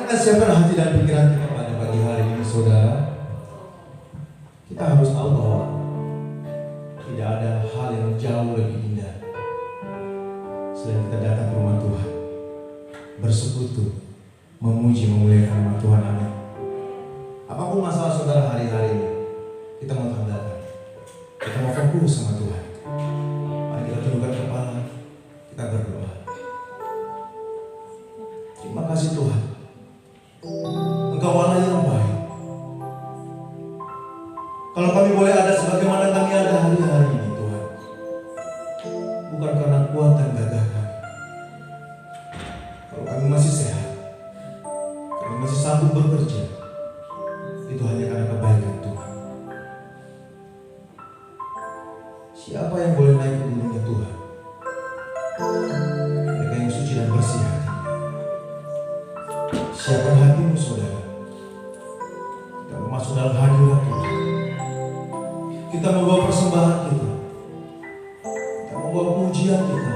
Siapkan hati dan pikiran kita pada pagi hari ini, saudara. Kita harus tahu bahwa tidak ada hal yang jauh lebih indah selain kita datang ke rumah Tuhan, bersekutu, memuji, memuliakan nama Tuhan. Amin. Apapun masalah saudara hari-hari ini, kita mau datang, kita mau fokus sama Tuhan. Mari kita tundukkan kepala, kita berdoa. Terima kasih Tuhan, Engkau Allah yang baik. Kalau kami boleh ada sebagaimana kami ada hari-hari ini, Tuhan, bukan karena kuat dan gagah kami. Kalau kami masih sehat, kami masih sanggup bekerja, itu hanya karena kebaikan Tuhan. Siapa yang boleh naik ke gunungnya Tuhan? Mereka yang suci dan bersih hati. Siapkan hatimu, saudara. Kita masuk dalam hadirat Tuhan. Kita membawa persembahan kita. Kita membawa pujian kita.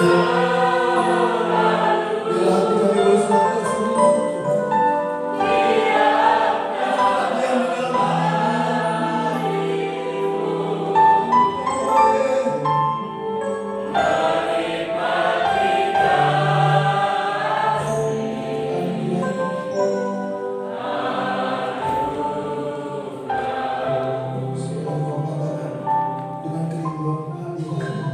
Dengan kerinduan hati kami.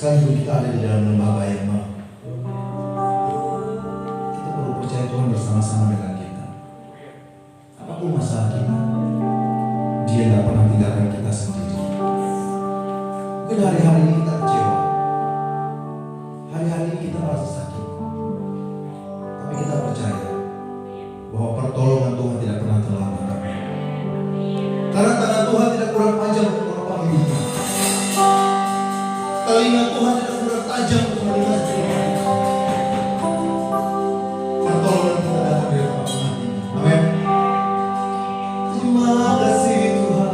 sekalipun kita ada di dalam lembah bayang, kita perlu percaya Tuhan bersama-sama dengan kita. Apapun masalah kita, Dia nggak pernah tinggalkan kita sendiri. Mungkin hari-hari ini kita kecewa, hari-hari ini kita merasa sakit, tapi kita percaya bahwa pertolongan Tuhan tidak pernah terlambat. Karena tangan Tuhan tidak kurang panjang untuk menopang hidupnya. Telinga Tuhan tidak kurang tajam untuk mendengar firman. Pertolongan kita datang dari tempat Tuhan. Amin. Terima kasih Tuhan.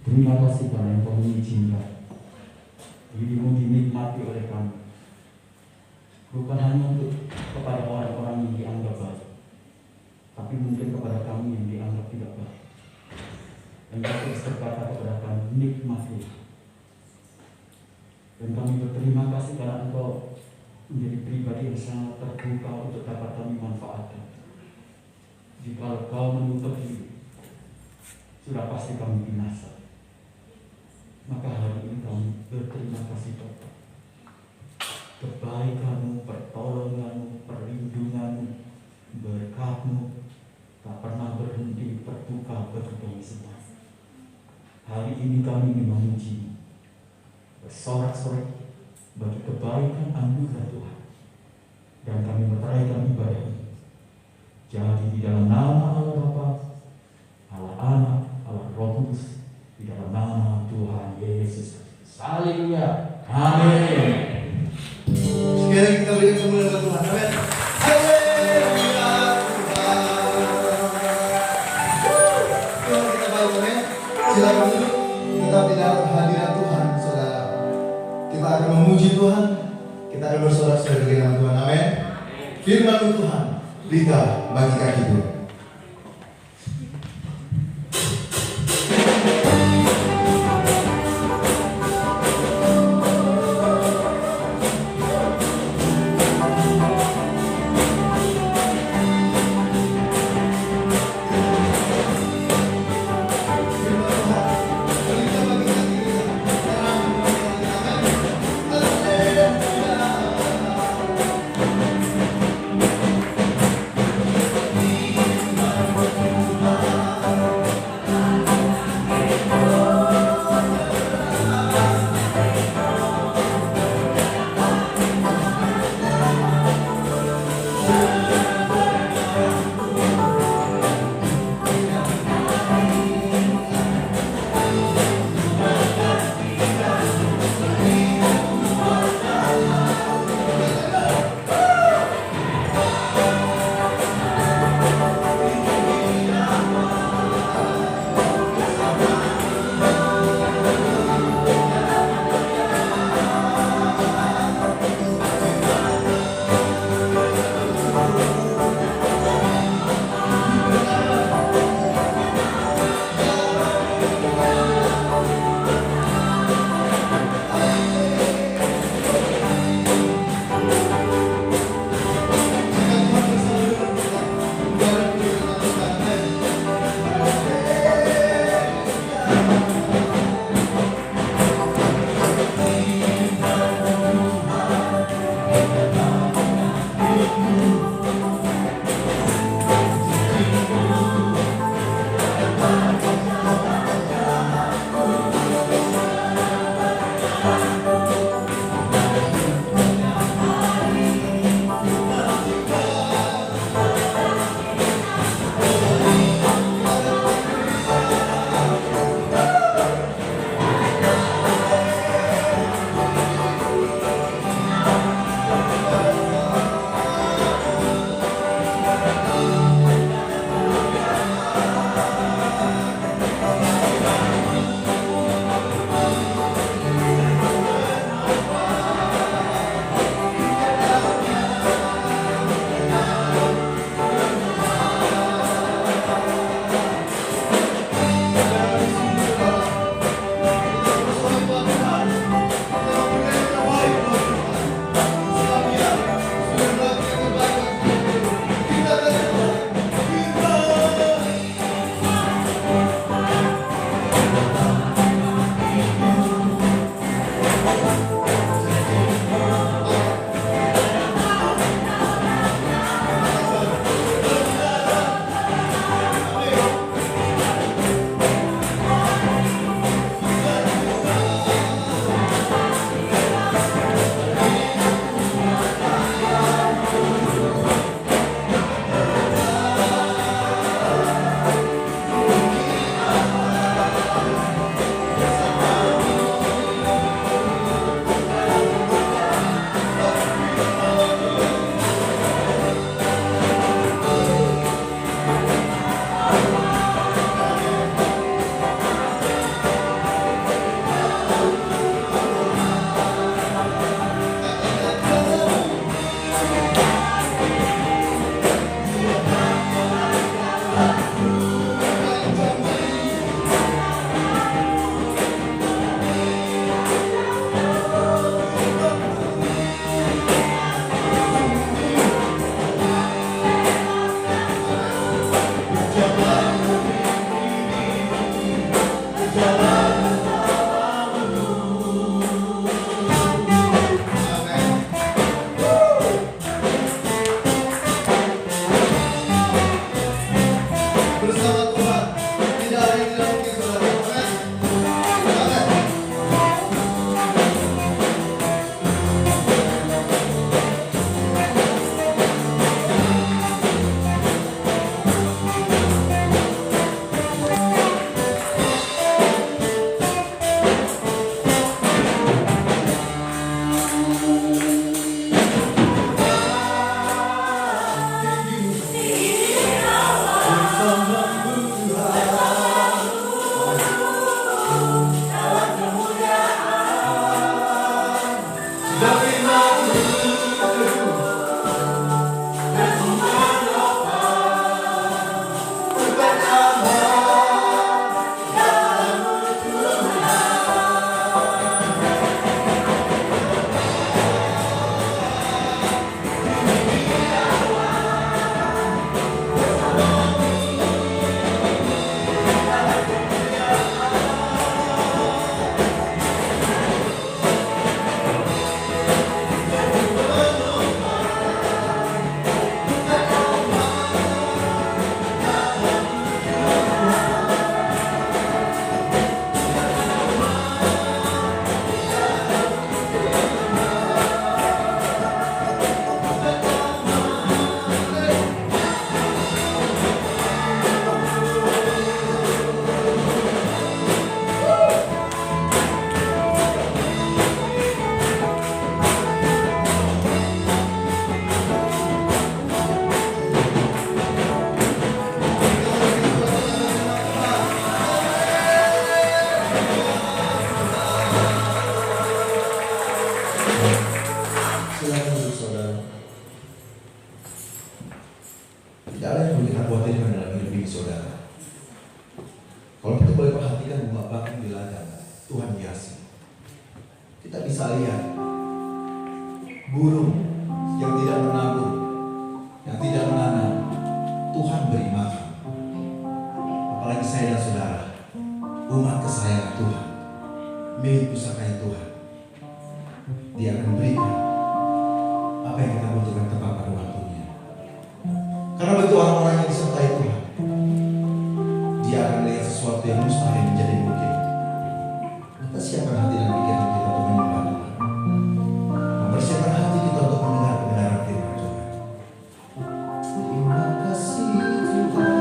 Terima kasih karena Engkau mengizinkan dirimu dinikmati oleh kami. Bukan hanya untuk kepada orang-orang yang dianggap baik, tapi mungkin kepada kami yang dianggap tidak baik. Engkau terus berkata kepada kami, nikmati. Dan kami berterima kasih karena Engkau menjadi pribadi yang sangat terbuka untuk dapat kami manfaatkan. Jika Kau menutup diri, sudah pasti kami binasa. Maka hari ini kami berterima kasih Bapa. Kebaikan-Mu, pertolongan-Mu, perlindungan-Mu, berkat-Mu tak pernah berhenti terbuka bagi kami semua. Hari ini kami memuji, bersorak-sorai bagi kebaikan anugerah Tuhan, dan kami meteraikan ibadah ini. Jadi di dalam nama Allah Bapa, Allah Anak, Allah Roh Kudus, di dalam nama Tuhan Yesus. Haleluya. Amin. Sekali kita berikan kemuliaan Tuhan. Amin. Haleluya. Tuhan kita baik, amin. Silakan duduk. Tetap di dalam hadirat Tuhan, saudara. Kita akan memuji Tuhan. Kita akan bersorak-sorai dengan Tuhan. Amin. Firman Tuhan, berita bagi kaki hidup. ladang Tuhan hiasi. Kita bisa lihat burung yang tidak menabur, yang tidak menanam, Tuhan beri makan. Apalagi saya dan saudara, umat kesayangan Tuhan, milik pusaka Tuhan. Dia akan berikan apa yang kita butuhkan tepat pada waktunya. Karena bagi orang-orang yang disertai Tuhan, dia akan melihat sesuatu yang mustahil menjadi mungkin. Kita siapkan hati dan pikiran kita untuk menyembah Tuhan, mempersiapkan hati kita untuk mendengar kebenaran firman Tuhan. Terima kasih Tuhan.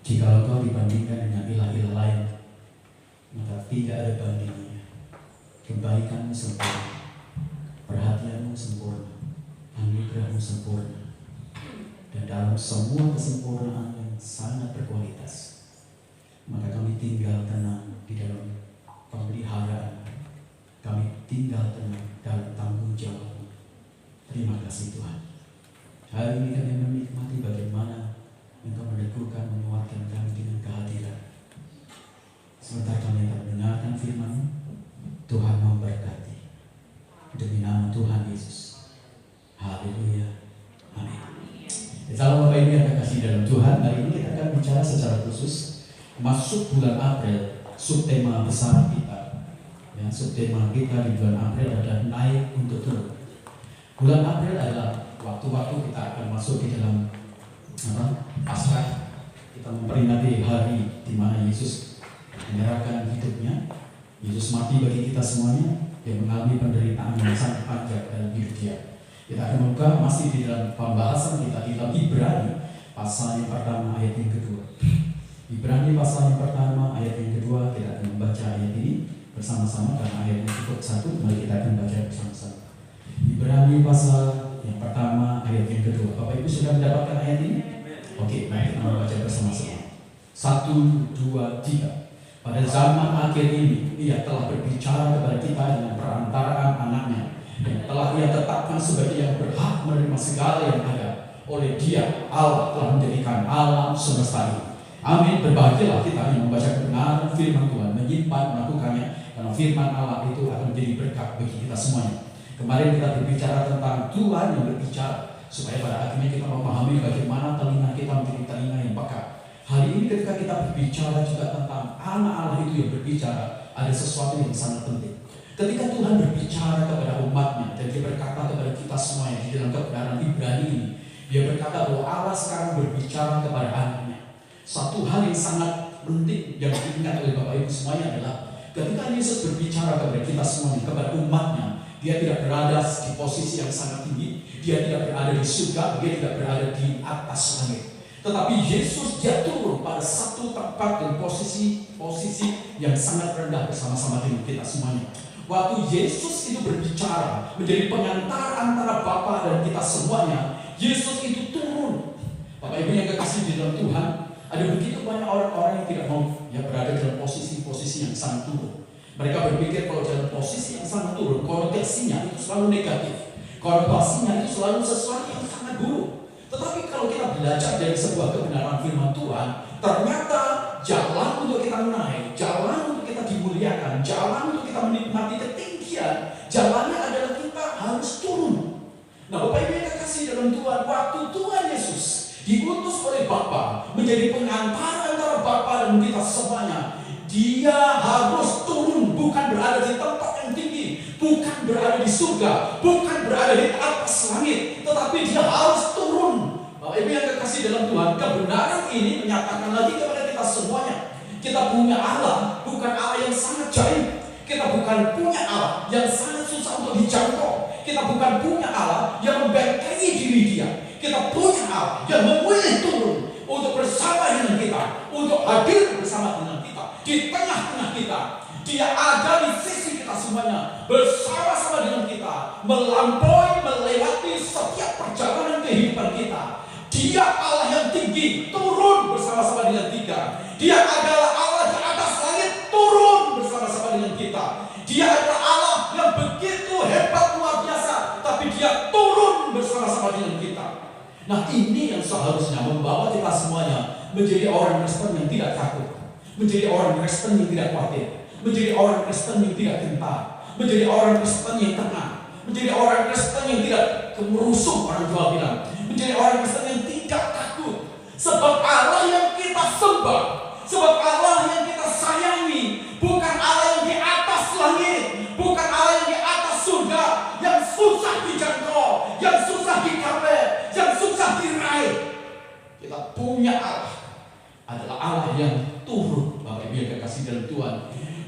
Jika kau dibandingkan dengan ilah-ilah lain, maka tidak ada bandingnya. Kebaikanmu sempurna, perhatianmu sempurna, anugerahmu sempurna, dan dalam semua kesempurnaan yang sangat berkualitas, maka kami tinggal tenang di dalam pemeliharaan. Kami tinggal tenang dalam tanggung jawab. Terima kasih Tuhan. Hari ini kami menikmati bagaimana Engkau meneguhkan, menguatkan kami dengan kehadiran. Sementara kami akan mendengarkan firman-Mu, Tuhan memberkati. Demi nama Tuhan Yesus. Haleluya. Amin. Salam Bapak Ibu yang terkasih dalam Tuhan. Hari ini kita akan bicara secara khusus masuk bulan April, subtema besar kita. Ya, subtema kita di bulan April adalah naik untuk turun. Bulan April adalah waktu-waktu kita akan masuk di dalam Paskah. Kita memperingati hari di mana Yesus menyerahkan hidupnya. Yesus mati bagi kita semuanya, yang mengalami penderitaan yang sangat panjang dalam hidup dia. Kita akan membuka masih di dalam pembahasan kita di dalam Ibrani pasal yang pertama ayat yang kedua. Ibrani pasal yang pertama ayat yang kedua, kita akan membaca ayat ini bersama-sama karena ayatnya cukup satu, mari kita akan baca bersama-sama. Ibrani pasal yang pertama ayat yang kedua. Bapak Ibu sudah mendapatkan ayat ini? Oke, mari kita membaca bersama-sama. 1, 2, 3. Pada zaman akhir ini, Ia telah berbicara kepada kita dengan perantaraan anaknya, yang telah Ia tetapkan sebagai yang berhak menerima segala yang ada. Oleh Dia, Allah telah menjadikan alam semesta ini. Amin. Berbahagialah kita yang membaca kebenaran firman Tuhan, menyimpan, melakukannya, karena firman Allah itu akan menjadi berkat bagi kita semuanya. Kemarin kita berbicara tentang Tuhan yang berbicara, supaya pada akhirnya kita memahami bagaimana telinga kita menjadi telinga yang peka. Hari ini ketika kita berbicara juga tentang anak Allah itu yang berbicara, ada sesuatu yang sangat penting. Ketika Tuhan berbicara kepada umatnya, dan Dia berkata kepada kita semuanya di dalam kebenaran Ibrani ini, Dia berkata bahwa Allah sekarang berbicara kepada anaknya. Satu hal yang sangat penting yang diingat oleh Bapak Ibu semuanya adalah ketika Yesus berbicara kepada kita semuanya, kepada umatnya, Dia tidak berada di posisi yang sangat tinggi, Dia tidak berada di surga, Dia tidak berada di atas langit. Tetapi Yesus Dia turun pada satu tempat dan posisi yang sangat rendah bersama-sama dengan kita semuanya. Waktu Yesus itu berbicara menjadi pengantar antara Bapa dan kita semuanya, Yesus itu turun. Bapak Ibu yang kekasih di dalam Tuhan, ada begitu banyak orang-orang yang tidak mau berada dalam posisi-posisi yang sangat turun. Mereka berpikir kalau dalam posisi yang sangat turun, konotasinya itu selalu negatif. Konotasinya itu selalu sesuatu yang sangat buruk. Tetapi kalau kita belajar dari sebuah kebenaran firman Tuhan, ternyata jalan untuk kita naik, jalan untuk kita dimuliakan, jalan untuk kita menikmati ketinggian, jalannya adalah kita harus turun. Nah, Bapak Ibu yang kasih dalam Tuhan, waktu Tuhan Yesus diutus oleh Bapa menjadi pengantar antara Bapa dan kita semuanya, Dia harus turun, bukan berada di tempat yang tinggi, bukan berada di surga, bukan berada di atas langit, tetapi Dia harus turun. Bapak Ibu yang kekasih dalam Tuhan, kebenaran ini menyatakan lagi kepada kita semuanya, kita punya Allah, bukan Allah yang sangat jauh. Kita bukan punya Allah yang sangat susah untuk dijangkau. Kita bukan punya Allah yang membentengi diri Dia. Kita punya Allah yang memilih turun untuk bersama dengan kita, untuk hadir bersama dengan kita, di tengah-tengah kita. Dia ada di sisi kita semuanya, bersama-sama dengan kita, melampaui, melewati setiap perjalanan kehidupan kita. Dia Allah yang tinggi, turun bersama-sama dengan kita. Dia adalah Allah di atas langit, turun bersama-sama dengan kita. Dia adalah Allah yang begitu hebat, luar biasa, tapi Dia turun bersama-sama dengan kita. Nah, ini yang seharusnya membawa kita semuanya menjadi orang Kristen yang tidak takut, menjadi orang Kristen yang tidak khawatir, menjadi orang Kristen yang tidak gentar, menjadi orang Kristen yang tenang, menjadi orang Kristen yang tidak kemerusuh, orang tua bilang, menjadi orang Kristen yang tidak takut. Sebab Allah yang kita sembah, sebab Allah yang kita sayangi, bukan Tuhan.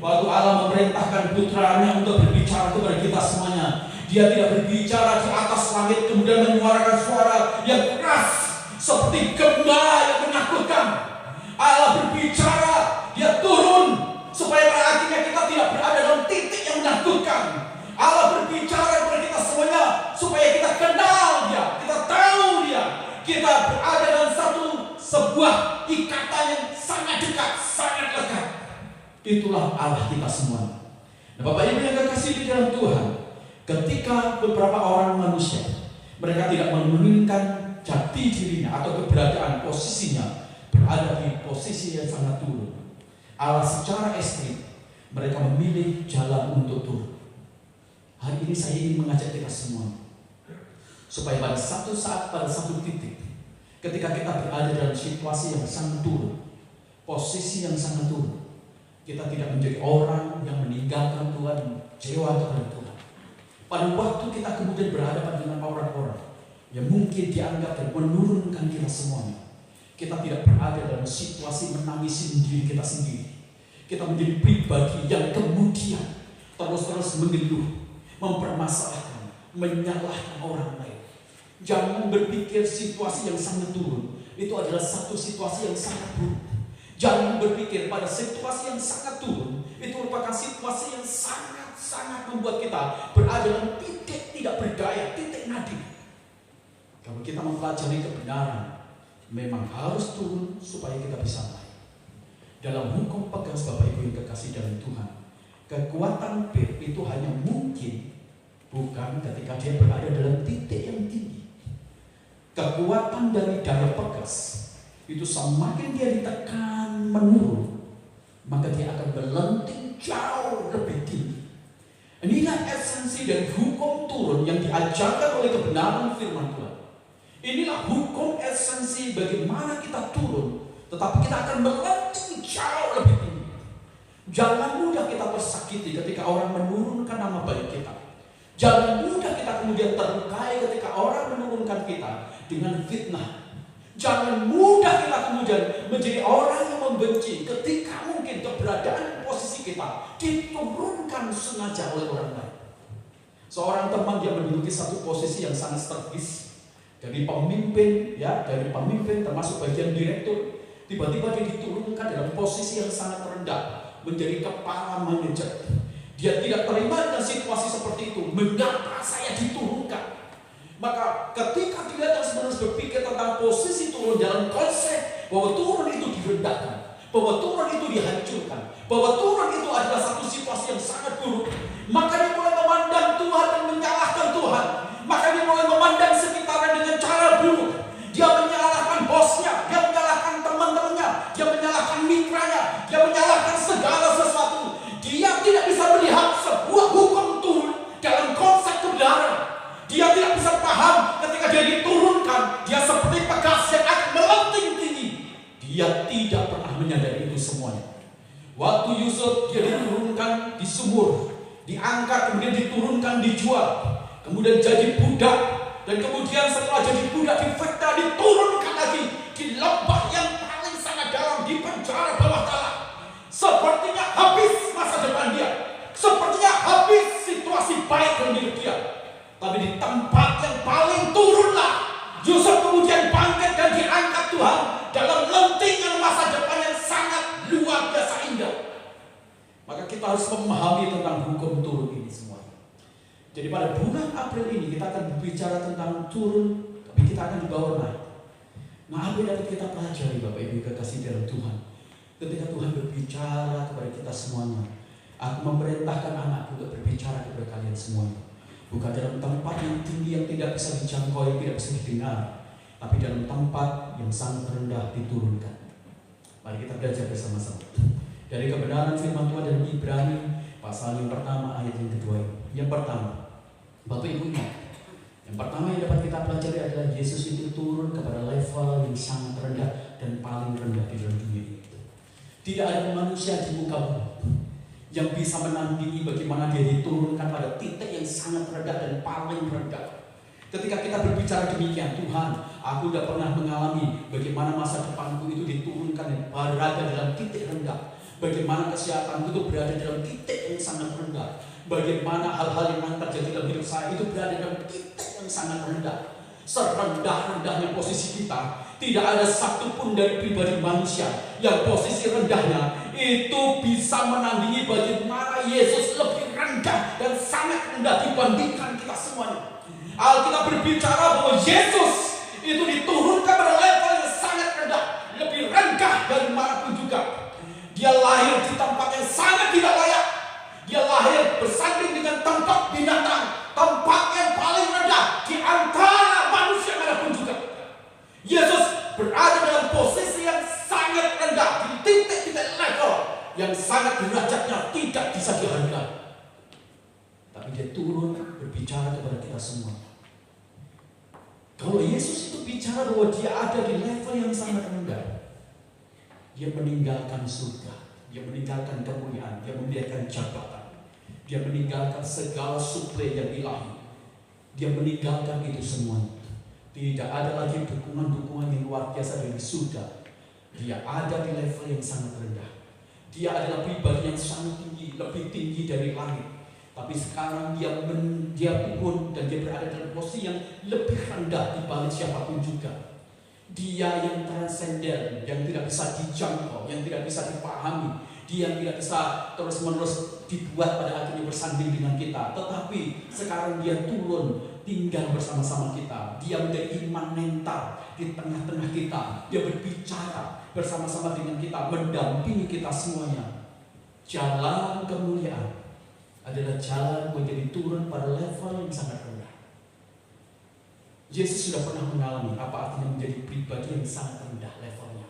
Waktu Allah memerintahkan putranya untuk berbicara kepada kita semuanya, Dia tidak berbicara di atas langit kemudian menyuarakan suara yang keras seperti gembala yang menakutkan. Allah berbicara, Dia turun supaya pada akhirnya kita tidak berada dalam titik yang menakutkan. Allah berbicara kepada kita semuanya supaya kita kenal Dia, kita tahu Dia, kita berada dalam sebuah ikatan yang sangat dekat, sangat lekat. Itulah Allah kita semua. Nah, Bapak Ibu yang kekasih di dalam Tuhan, ketika beberapa orang manusia mereka tidak menginginkan jati dirinya atau keberadaan posisinya berada di posisi yang sangat turun, Allah secara ekstrim mereka memilih jalan untuk turun. Hari ini saya ingin mengajak kita semua supaya pada satu saat, pada satu titik, ketika kita berada dalam situasi yang sangat turun, posisi yang sangat turun, kita tidak menjadi orang yang meninggalkan Tuhan, kecewa kepada Tuhan. Pada waktu kita kemudian berhadapan dengan orang-orang yang mungkin dianggap dan menurunkan kita semuanya, kita tidak berada dalam situasi menangisi diri kita sendiri. Kita menjadi pribadi yang kemudian terus-terus mengeluh, mempermasalahkan, menyalahkan orang lain. Jangan berpikir situasi yang sangat turun itu adalah satu situasi yang sangat buruk. Jangan berpikir pada situasi yang sangat turun itu merupakan situasi yang sangat membuat kita berada dalam titik tidak berdaya, titik nadi. Kalau kita mempelajari kebenaran, memang harus turun supaya kita bisa naik. Dalam hukum pegas Bapak Ibu yang kekasih dalam Tuhan, kekuatan bir itu hanya mungkin bukan ketika dia berada dalam titik yang tinggi. Kekuatan dari daya pegas itu semakin dia ditekan menurun, maka dia akan berlenting jauh lebih tinggi. Inilah esensi dari hukum turun yang diajarkan oleh kebenaran firman Tuhan. Inilah hukum esensi bagaimana kita turun, tetapi kita akan berlenting jauh lebih tinggi. Jangan mudah kita tersakiti ketika orang menurunkan nama baik kita. Jangan mudah kita kemudian terlukai ketika orang menurunkan kita dengan fitnah. Jangan mudah kita kemudian menjadi orang yang membenci ketika mungkin keberadaan posisi kita diturunkan sengaja oleh orang lain. Seorang teman yang menduduki satu posisi yang sangat strategis, dari pemimpin, dari pemimpin termasuk bagian direktur, tiba-tiba dia diturunkan dalam posisi yang sangat rendah, menjadi kepala manajer. Dia tidak terima dengan situasi seperti itu. Mengapa saya diturunkan? Maka ketika dia terus berpikir tentang posisi turun dalam konsep bahwa turun itu direndahkan, bahwa turun itu dihancurkan, bahwa turun itu adalah satu situasi yang sangat buruk, maka dia mulai memandang Tuhan dan menyalahkan Tuhan. Maka dia mulai memandang sekitarnya dengan cara buruk. Dia menyalahkan bosnya, dia menyalahkan teman-temannya, dia menyalahkan mitranya, dia menyalahkan segala sesuatu. Dia tidak bisa melihat sebuah hukum turun dalam konsep kebenaran. Dia tidak bisa paham ketika dia diturunkan, dia seperti pegas yang akan melenting tinggi. Dia tidak pernah menyadari itu semuanya. Waktu Yusuf dia diturunkan di sumur, diangkat kemudian diturunkan dijual, kemudian jadi budak, dan kemudian setelah jadi budak difitnah, diturunkan lagi di lembah yang paling sangat dalam, di penjara bawah tanah. Sepertinya habis masa depan dia, sepertinya habis situasi baik dalam hidup dia. Tapi di tempat yang paling turunlah Yusuf kemudian bangkit dan diangkat Tuhan dalam lentingan masa depan yang sangat luar biasa indah. Maka kita harus memahami tentang hukum turun ini semuanya. Jadi pada bulan April ini kita akan berbicara tentang turun, tapi kita akan dibawa naik. Nah, apa yang dapat kita pelajari Bapak Ibu kekasih dalam Tuhan? Ketika Tuhan berbicara kepada kita semuanya, aku memerintahkan anakku untuk berbicara kepada kalian semuanya. Bukan dalam tempat yang tinggi yang tidak bisa dijangkau, yang tidak bisa didengar, tapi dalam tempat yang sangat rendah diturunkan. Mari kita belajar bersama-sama dari kebenaran firman Tuhan dalam Ibrani pasal yang pertama ayat yang kedua ini. Yang pertama, Bapak Ibu ingat, yang pertama yang dapat kita pelajari adalah Yesus itu turun kepada level yang sangat rendah dan paling rendah di dalam dunia ini. Tidak ada manusia di muka bumi yang bisa menandingi bagaimana dia diturunkan pada titik yang sangat rendah dan paling rendah. Ketika kita berbicara demikian, Tuhan, aku sudah pernah mengalami bagaimana masa depanku itu diturunkan dan berada dalam titik rendah. Bagaimana kesehatan itu berada dalam titik yang sangat rendah. Bagaimana hal-hal yang terjadi dalam hidup saya itu berada dalam titik yang sangat rendah. Serendah-rendahnya posisi kita, tidak ada satupun dari pribadi manusia yang posisi rendahnya itu bisa menandingi bagaimana Yesus lebih rendah dan sangat rendah dibandingkan kita semuanya. Alkitab berbicara bahwa Yesus itu diturunkan pada level yang sangat rendah, lebih rendah dari manapun juga. Dia lahir di tempat yang sangat tidak layak. Dia lahir bersanding dengan tempat binatang, tempat yang paling rendah di antara manusia manapun juga. Yesus berada dalam posisi yang sangat rendah, di titik-titik level yang sangat derajatnya tidak bisa dihargai. Tapi dia turun berbicara kepada kita semua. Kalau Yesus itu bicara bahwa dia ada di level yang sangat rendah, dia meninggalkan surga, dia meninggalkan kemuliaan, dia meninggalkan jabatan, dia meninggalkan segala suplai yang ilahi. Dia meninggalkan itu semuanya. Tidak ada lagi dukungan-dukungan yang luar biasa dari surga. Dia ada di level yang sangat rendah. Dia adalah pribadi yang sangat tinggi, lebih tinggi dari langit. Tapi sekarang dia turun dan dia berada dalam posisi yang lebih rendah dibanding siapapun juga. Dia yang transenden, yang tidak bisa dijangkau, yang tidak bisa dipahami. Dia yang tidak bisa terus-menerus dibuat pada akhirnya bersanding dengan kita. Tetapi sekarang dia turun, tinggal bersama-sama kita. Dia menjadi imanental di tengah-tengah kita. Dia berbicara bersama-sama dengan kita, mendampingi kita semuanya. Jalan kemuliaan adalah jalan menjadi turun pada level yang sangat rendah. Yesus sudah pernah mengalami apa artinya menjadi pribadi yang sangat rendah levelnya.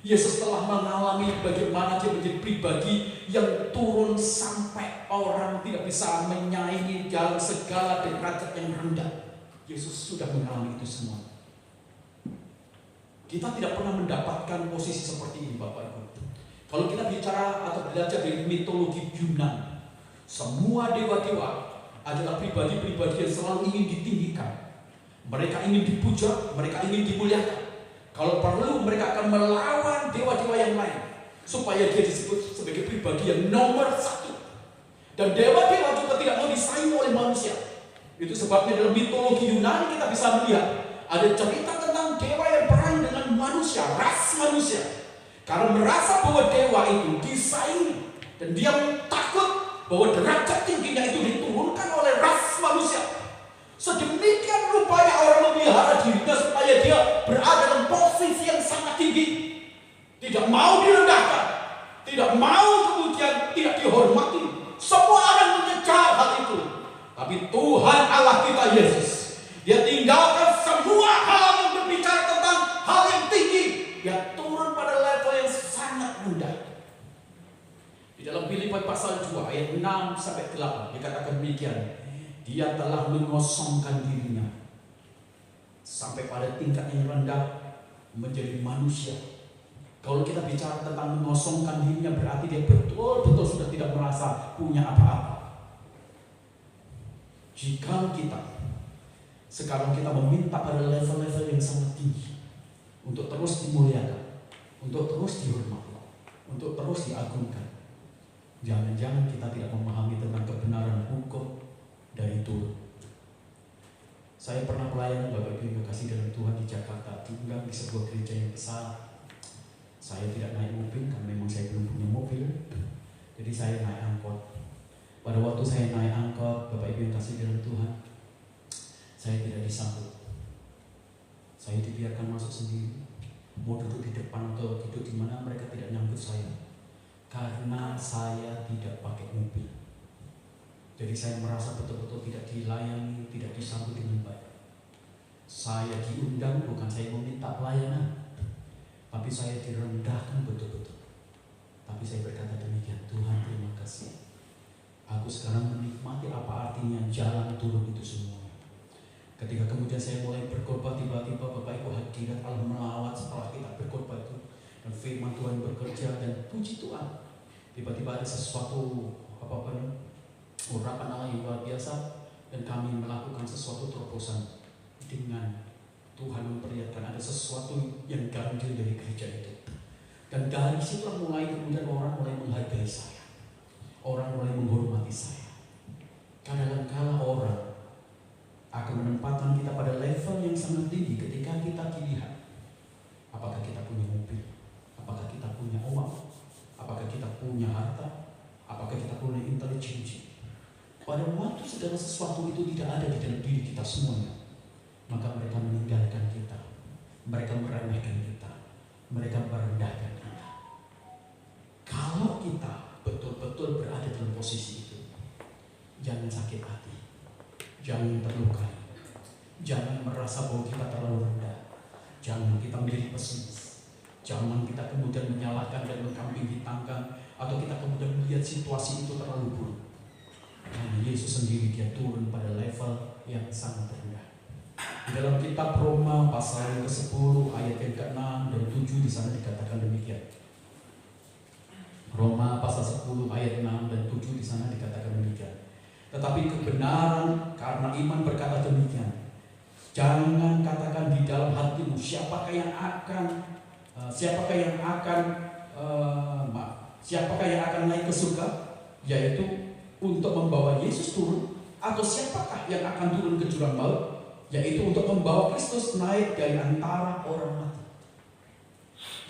Yesus telah mengalami bagaimana dia menjadi pribadi yang turun sampai orang tidak bisa menyaingi dalam segala derajat yang rendah. Yesus sudah mengalami itu semua. Kita tidak pernah mendapatkan posisi seperti ini, Bapak Ibu. Kalau kita bicara atau belajar dari mitologi Yunan, semua dewa-dewa adalah pribadi-pribadi yang selalu ingin ditinggikan. Mereka ingin dipuja, mereka ingin dimuliakan. Kalau perlu mereka akan melawan dewa-dewa yang lain supaya dia disebut sebagai pribadi yang nomor satu. Dan dewa-dewa juga tidak mau disaingi oleh manusia. Itu sebabnya dalam mitologi Yunani kita bisa melihat ada cerita tentang dewa yang perang dengan manusia, ras manusia. Karena merasa bahwa dewa itu disaingi dan dia takut bahwa derajat tingginya itu diturunkan oleh ras manusia. Sedemikian rupanya orang memelihara dirinya supaya dia berada dalam posisi yang sangat tinggi. Tidak mau direndahkan, tidak mau kemudian tidak dihormati. Semua orang mengejar hal itu. Tapi Tuhan Allah kita Yesus, dia tinggalkan semua hal yang berbicara tentang hal yang tinggi. Dia turun pada level yang sangat rendah. Di dalam Filipi pasal 2 ayat 6 sampai 8 dikatakan demikian. Dia telah mengosongkan dirinya sampai pada tingkat yang rendah menjadi manusia. Kalau kita bicara tentang mengosongkan dirinya berarti dia betul-betul sudah tidak merasa punya apa-apa. Jika kita sekarang kita meminta pada level-level yang sangat tinggi untuk terus dimuliakan, untuk terus dihormati, untuk terus diagungkan, jangan-jangan kita tidak memahami tentang kebenaran hukum dari turun. Saya pernah pelayanan Bapak Ibu yang kasih dalam Tuhan di Jakarta, tinggal di sebuah gereja yang besar. Saya tidak naik mobil karena memang saya belum punya mobil. Jadi saya naik angkot. Pada waktu saya naik angkot, Bapak Ibu yang kasih dalam Tuhan, saya tidak disambut. Saya dibiarkan masuk sendiri. Mau duduk di depan atau duduk di mana, mereka tidak nyambut saya. Karena saya tidak pakai mobil. Jadi saya merasa betul-betul tidak dilayani, tidak disambut dengan baik. Saya diundang, bukan saya meminta pelayanan, tapi saya direndahkan betul-betul. Tapi saya berkata demikian, Tuhan terima kasih. Aku sekarang menikmati apa artinya jalan turun itu semua. Ketika kemudian saya mulai berkhotbah, tiba-tiba Bapak Ibu hadirat Allah melawat setelah kita berkhotbah itu. Dan firman Tuhan bekerja dan puji Tuhan. Tiba-tiba ada sesuatu urapan Allah yang luar biasa dan kami melakukan sesuatu terobosan dengan Tuhan memperlihatkan ada sesuatu yang ganjil dari gereja itu. Dan dari situlah kemudian orang mulai menghargai saya. Orang mulai menghormati saya. Kadang-kala orang akan menempatkan kita pada level yang sangat tinggi ketika kita dilihat. Apakah kita punya mobil? Apakah kita punya uang? Apakah kita punya harta? Apakah kita punya intelijensi? Pada waktu segala sesuatu itu tidak ada di dalam diri kita semuanya, maka mereka meninggalkan kita. Mereka meremehkan kita. Mereka merendahkan kita. Kalau kita betul-betul berada dalam posisi itu, jangan sakit hati, jangan terluka, jangan merasa bahwa kita terlalu rendah, jangan kita menjadi pesimis, jangan kita kemudian menyalahkan dan mengkambing hitamkan, atau kita kemudian melihat situasi itu terlalu buruk. Karena Yesus sendiri dia turun pada level yang sangat rendah. Di dalam kitab Roma pasal yang ke-10 ayat yang ke-6 dan 7 di sana dikatakan demikian. Roma pasal 10 ayat 6 dan 7 di sana dikatakan demikian. Tetapi kebenaran karena iman berkata demikian. Jangan katakan di dalam hatimu siapakah yang akan naik ke surga, yaitu untuk membawa Yesus turun, atau siapakah yang akan turun ke jurang maut, yaitu untuk membawa Kristus naik dari antara orang mati.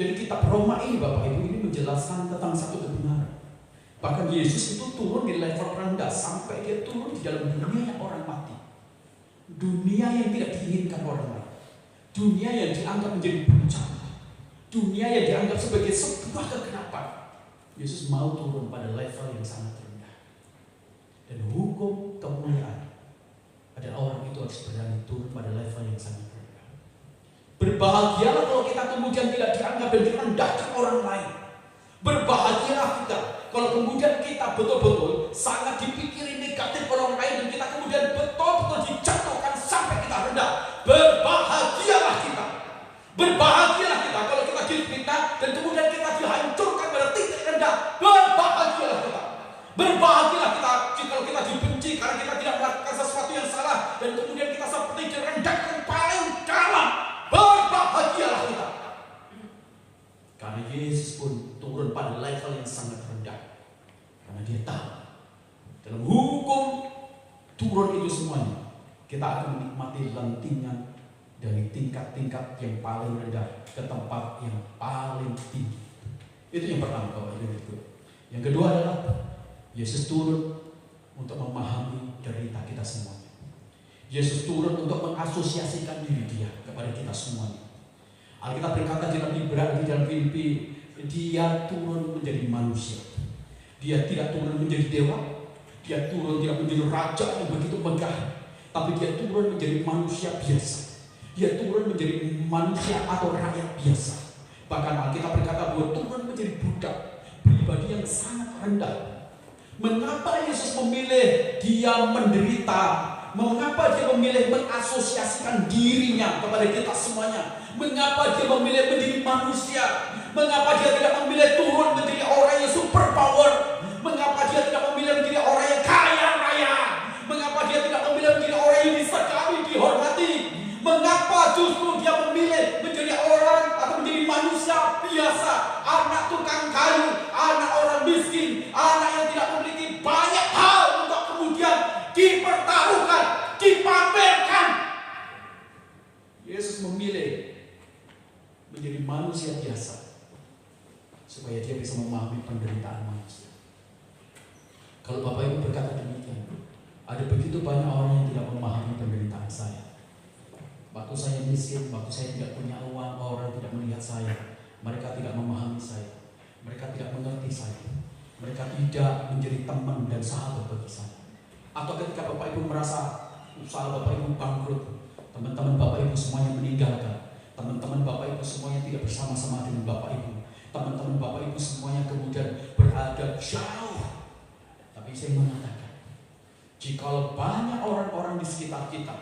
Jadi kitab Roma ini Bapak Ibu ini menjelaskan tentang satu kebenaran. Bahkan Yesus itu turun di level rendah sampai dia turun di dalam dunia yang orang mati. Dunia yang tidak diinginkan orang lain. Dunia yang dianggap menjadi bencana. Dunia yang dianggap sebagai sebuah kegelapan. Yesus mau turun pada level yang sangat rendah. Dan hukum kemuliaan adalah orang itu harus berani turun pada level yang sangat rendah. Berbahagialah kalau kita kemudian tidak dianggap dan direndahkan orang lain. Berbahagialah kita kalau kemudian kita betul-betul sangat dipikirin negatif orang lain dan kita kemudian betul-betul dijatuhkan sampai kita rendah. Berbahagialah kita. Berbahagialah kita kalau kita difitnah dan kemudian kita dihancurkan pada titik rendah. Berbahagialah kita. Berbahagialah kita kalau kita dibenci karena kita tidak melakukan sesuatu yang salah dan kemudian kita seperti direndahkan paling dalam. Berbahagialah kita. Karena Yesus pun turun pada level yang sangat rendah. Karena dia tahu dalam hukum turun itu semuanya kita akan menikmati lantingan dari tingkat-tingkat yang paling rendah ke tempat yang paling tinggi. Itu yang pertama Bapak Ibu. Yang kedua adalah Yesus turun untuk memahami derita kita semuanya. Yesus turun untuk mengasosiasikan diri dia kepada kita semuanya. Alkitab berkata di dalam Filipi, dia turun menjadi manusia. Dia tidak turun menjadi dewa. Dia turun tidak menjadi raja yang begitu megah. Tapi dia turun menjadi manusia biasa. Dia turun menjadi manusia atau rakyat biasa. Bahkan Alkitab berkata bahwa turun menjadi budak, pribadi yang sangat rendah. Mengapa Yesus memilih dia menderita? Mengapa dia memilih mengasosiasikan dirinya kepada kita semuanya? Mengapa dia memilih menjadi manusia? Mengapa dia tidak memilih turun menjadi orang yang super power? Mengapa dia tidak memilih menjadi orang yang kaya raya? Mengapa dia tidak memilih menjadi orang yang disedari, dihormati? Mengapa justru dia memilih menjadi orang atau menjadi manusia biasa? Anak tukang kayu, anak orang miskin, anak yang tidak memiliki banyak hal untuk kemudian dipertaruhkan, dipamerkan. Yesus memilih menjadi manusia biasa supaya dia bisa memahami penderitaan manusia. Kalau Bapak Ibu berkata demikian, ada begitu banyak orang yang tidak memahami penderitaan saya. Waktu saya miskin, waktu saya tidak punya uang, orang tidak melihat saya. Mereka tidak memahami saya. Mereka tidak mengerti saya. Mereka tidak menjadi teman dan sahabat bagi saya. Atau ketika Bapak Ibu merasa usaha Bapak Ibu bangkrut, teman-teman Bapak Ibu semuanya meninggalkan, teman-teman Bapak Ibu semuanya tidak bersama-sama dengan Bapak Ibu, teman-teman Bapak Ibu semuanya kemudian berada jauh. Tapi saya mengatakan, jikalau banyak orang-orang di sekitar kita,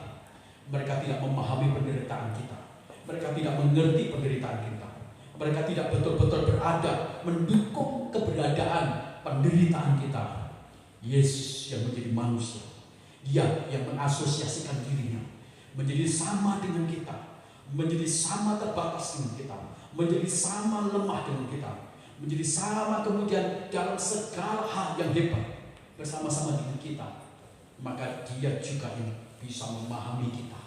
mereka tidak memahami penderitaan kita, mereka tidak mengerti penderitaan kita, mereka tidak betul-betul berada mendukung keberadaan penderitaan kita. Yesus yang menjadi manusia, dia yang mengasosiasikan dirinya menjadi sama dengan kita, menjadi sama terbatas dengan kita, menjadi sama lemah dengan kita, menjadi sama kemudian dalam segala hal yang hebat bersama-sama dengan kita, maka Dia juga yang bisa memahami kita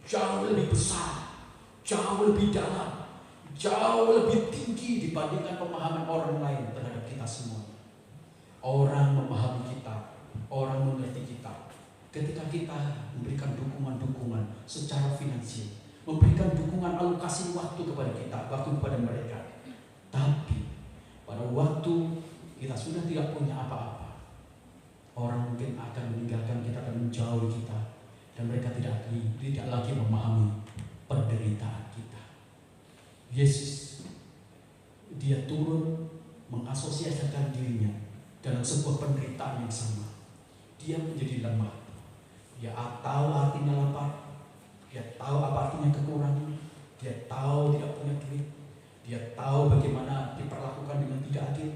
jauh lebih besar, jauh lebih dalam, jauh lebih tinggi dibandingkan pemahaman orang lain terhadap kita semua. Orang memahami kita, orang mengerti kita ketika kita memberikan dukungan-dukungan secara finansial, memberikan dukungan alokasi waktu kepada kita, waktu kepada mereka. Tapi pada waktu kita sudah tidak punya apa-apa, orang mungkin akan meninggalkan kita dan menjauhi kita, dan mereka tidak lagi memahami penderitaan kita. Yesus, Dia turun mengasosiasikan dirinya dalam sebuah penderitaan yang sama. Dia menjadi lemah. Dia tahu artinya lapar. Dia tahu apa artinya kekurangan. Dia tahu tidak punya duit. Dia tahu bagaimana diperlakukan dengan tidak adil.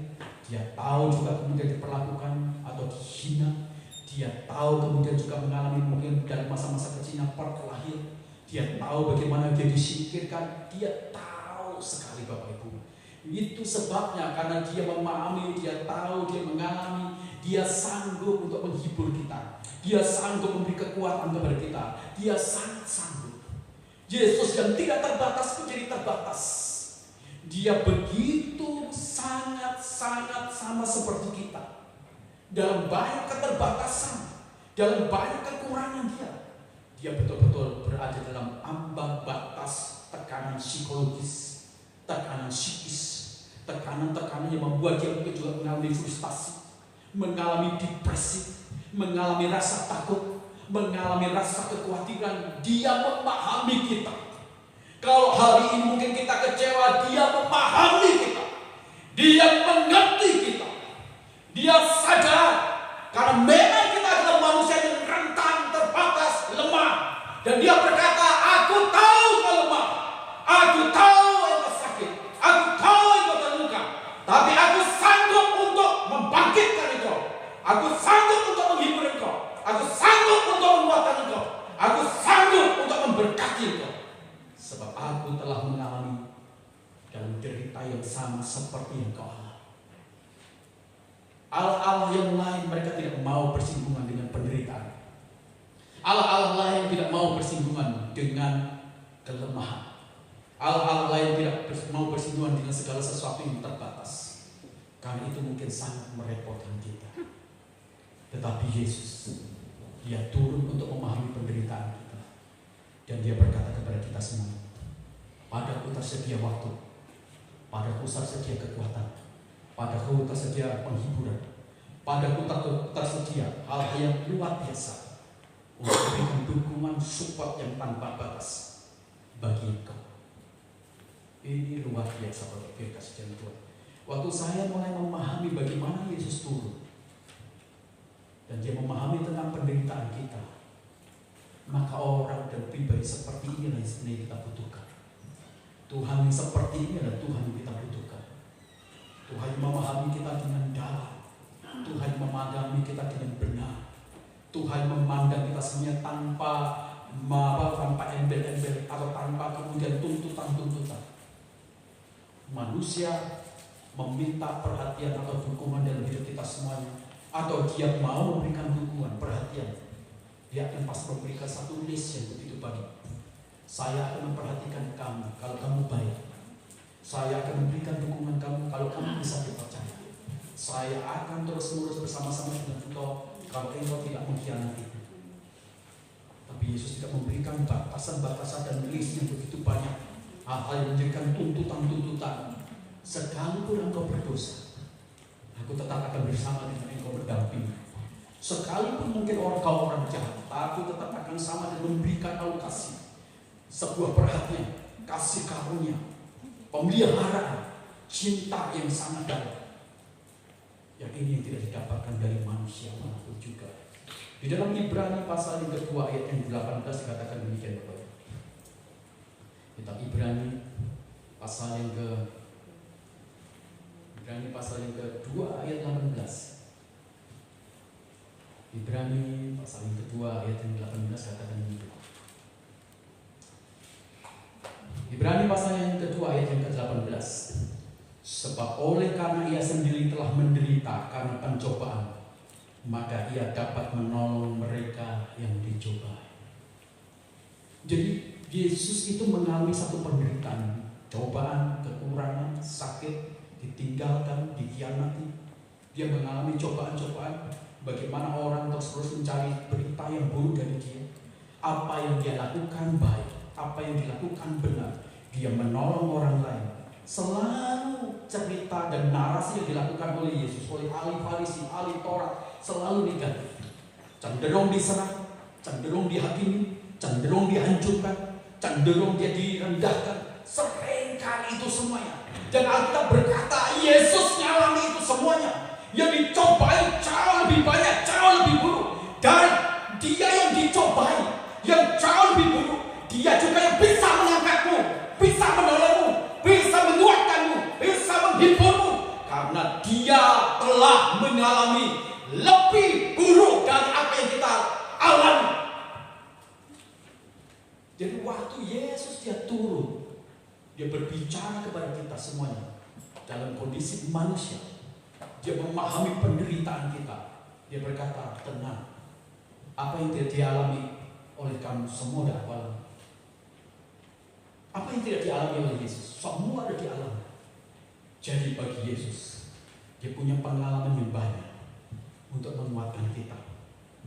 Dia tahu juga kemudian diperlakukan atau dihina. Dia tahu kemudian juga mengalami mungkin dalam masa-masa kecilnya perkelahian. Dia tahu bagaimana dia disingkirkan. Dia tahu sekali Bapak Ibu. Itu sebabnya karena Dia memahami, Dia tahu, Dia mengalami, Dia sanggup untuk menghibur kita. Dia sanggup memberi kekuatan kepada kita. Dia sangat sanggup. Yesus yang tidak terbatas menjadi terbatas. Dia begitu sangat-sangat sama seperti kita. Dalam banyak keterbatasan, dalam banyak kekurangan Dia betul-betul berada dalam ambang batas tekanan psikologis, tekanan psikis, tekanan-tekanan yang membuat Dia mungkin juga mengalami frustasi, mengalami depresi, mengalami rasa takut, mengalami rasa kekhawatiran. Dia memahami kita. Kalau hari ini mungkin kita kecewa, Dia memahami kita. Dia mengerti kita. Dia sadar karena memang kita adalah manusia yang rentan, terbatas, lemah. Dan Dia berkata, aku tahu kau lemah, aku tahu engkau sakit, aku tahu engkau terluka, tapi aku sanggup untuk membangkitkan engkau, aku sanggup untuk menghibur engkau, aku sanggup untuk menguatkan engkau, aku sanggup untuk memberkati engkau, sebab aku telah mengalami dalam derita yang sama seperti yang kau alami. Allah-Allah yang lain mereka tidak mau bersinggungan dengan penderitaan. Allah-Allah lain tidak mau bersinggungan dengan kelemahan. Allah-Allah lain tidak mau bersinggungan dengan segala sesuatu yang terbatas. Karena itu mungkin sangat merepotkan kita. Tetapi Yesus, Dia turun untuk memahami penderitaan kita. Dan Dia berkata kepada kita semua, padaku tersedia waktu, padaku tersedia kekuatan, padaku tersedia penghiburan, padaku tersedia hal-hal yang luar biasa untuk memberikan dukungan support yang tanpa batas bagi engkau. Ini luar biasa Bapak Ibu kasih Tuhan. Waktu saya mulai memahami bagaimana Yesus turun dan Dia memahami tentang penderitaan kita, maka orang dan pribadi seperti ini yang kita butuhkan. Tuhan yang seperti ini adalah Tuhan yang kita butuhkan. Tuhan yang memahami kita dengan dalam, Tuhan yang memahami kita dengan benar, Tuhan memandang kita semuanya tanpa embel-embel atau tanpa kemudian tuntutan-tuntutan. Manusia meminta perhatian atau dukungan dalam hidup kita semuanya, atau dia mau memberikan dukungan, perhatian, dia akan pasti memberikan satu list yang begitu banyak. Saya akan memperhatikan kamu kalau kamu baik. Saya akan memberikan dukungan kamu kalau kamu bisa dipercaya. Saya akan terus-menerus bersama-sama dengan engkau kalau engkau tidak mengkhianati. Tapi Yesus tidak memberikan batasan-batasan dan list yang begitu banyak, hal-hal yang menjadikan tuntutan-tuntutan. Sekalipun engkau berdosa, aku tetap akan bersama dengan engkau berdamping. Sekalipun mungkin kau orang jahat, aku tetap akan sama dan memberikan alokasi, sebuah perhatian, kasih karunia, pemeliharaan, cinta yang sangat dalam. Yang ini yang tidak didapatkan dari manusia manapun juga. Di dalam Ibrani pasal yang kedua ayat yang 18 dikatakan demikian Bapak. Kitab Ibrani pasal yang kedua ayat 18. Ibrani pasal yang kedua ayat yang 18 katakan demikian. Ibrani pasal yang kedua ayat yang Sebab oleh karena ia sendiri telah menderita karena pencobaan, maka ia dapat menolong mereka yang dicobai. Jadi Yesus itu mengalami satu penderitaan, cobaan, kekurangan, sakit, ditinggalkan, dikhianati. Dia mengalami cobaan-cobaan. Bagaimana orang terus mencari berita yang buruk dari dia. Apa yang dia lakukan baik, apa yang dilakukan benar. Dia menolong orang lain. Selalu cerita dan narasi yang dilakukan oleh Yesus, oleh ahli Farisi, ahli Taurat, selalu negatif. Cenderung diserang, cenderung dihakimi, cenderung dihancurkan, cenderung dia direndahkan. Seringkali itu semuanya. Dan Alkitab berkata Yesus mengalami itu semuanya. Yang dicobai jauh lebih banyak, jauh lebih buruk. Dan dia yang dicobai, yang jauh lebih buruk, dia juga yang bisa mengangkatmu, bisa menolongmu, bisa menguatkanmu, bisa menghiburmu. Karena dia telah mengalami lebih buruk dari apa yang kita alami. Jadi waktu Yesus dia turun, dia berbicara kepada kita semuanya dalam kondisi manusia. Dia memahami penderitaan kita. Dia berkata, tenang. Apa yang tidak dialami oleh kamu semua dah alami. Apa yang tidak dialami oleh Yesus, semua ada dialami. Jadi bagi Yesus, dia punya pengalaman yang banyak untuk menguatkan kita,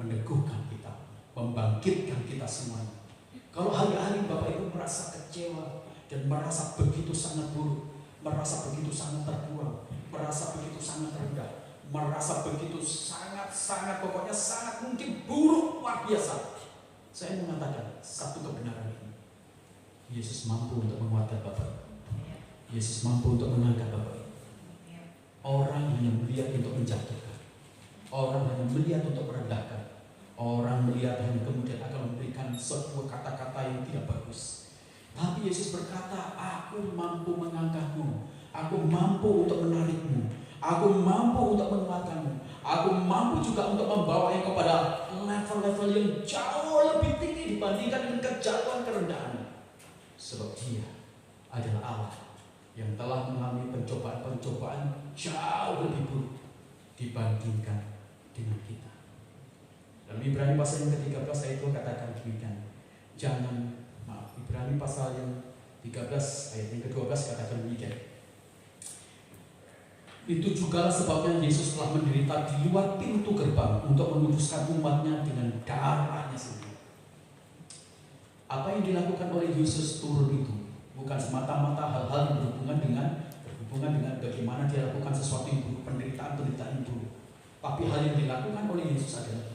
meneguhkan kita, membangkitkan kita semuanya. Kalau hari-hari Bapak Ibu merasa kecewa dan merasa begitu sangat buruk, merasa begitu sangat terkurang, merasa begitu sangat rendah, merasa begitu sangat pokoknya sangat mungkin buruk luar biasa, saya mengatakan satu kebenaran ini: Yesus mampu untuk menguatkan Bapak. Yesus mampu untuk mengangkat Bapak. Orang hanya melihat untuk menjatuhkan, orang hanya melihat untuk merendahkan, orang melihat hanya kemudian akan memberikan sebuah kata-kata yang tidak bagus. Tapi Yesus berkata, aku mampu mengangkatmu, aku mampu untuk menarikmu, aku mampu untuk menguatkanmu, aku mampu juga untuk membawa engkau pada level-level yang jauh lebih tinggi dibandingkan dengan kejatuhan kerendahan. Sebab dia adalah Allah yang telah mengalami pencobaan-pencobaan jauh lebih buruk dibandingkan dengan kita. Dalam Ibrani pasal yang ke-13 saya itu katakan demikian. Ibrani pasal yang 13 ayat yang ke-12 katakan demikian. Itu juga sebabnya Yesus telah menderita di luar pintu gerbang untuk menuduskan umatnya dengan darahnya sendiri. Apa yang dilakukan oleh Yesus turun itu bukan semata-mata hal-hal yang berhubungan dengan bagaimana dia lakukan sesuatu yang buruk, penderitaan yang buruk. Tapi hal yang dilakukan oleh Yesus adalah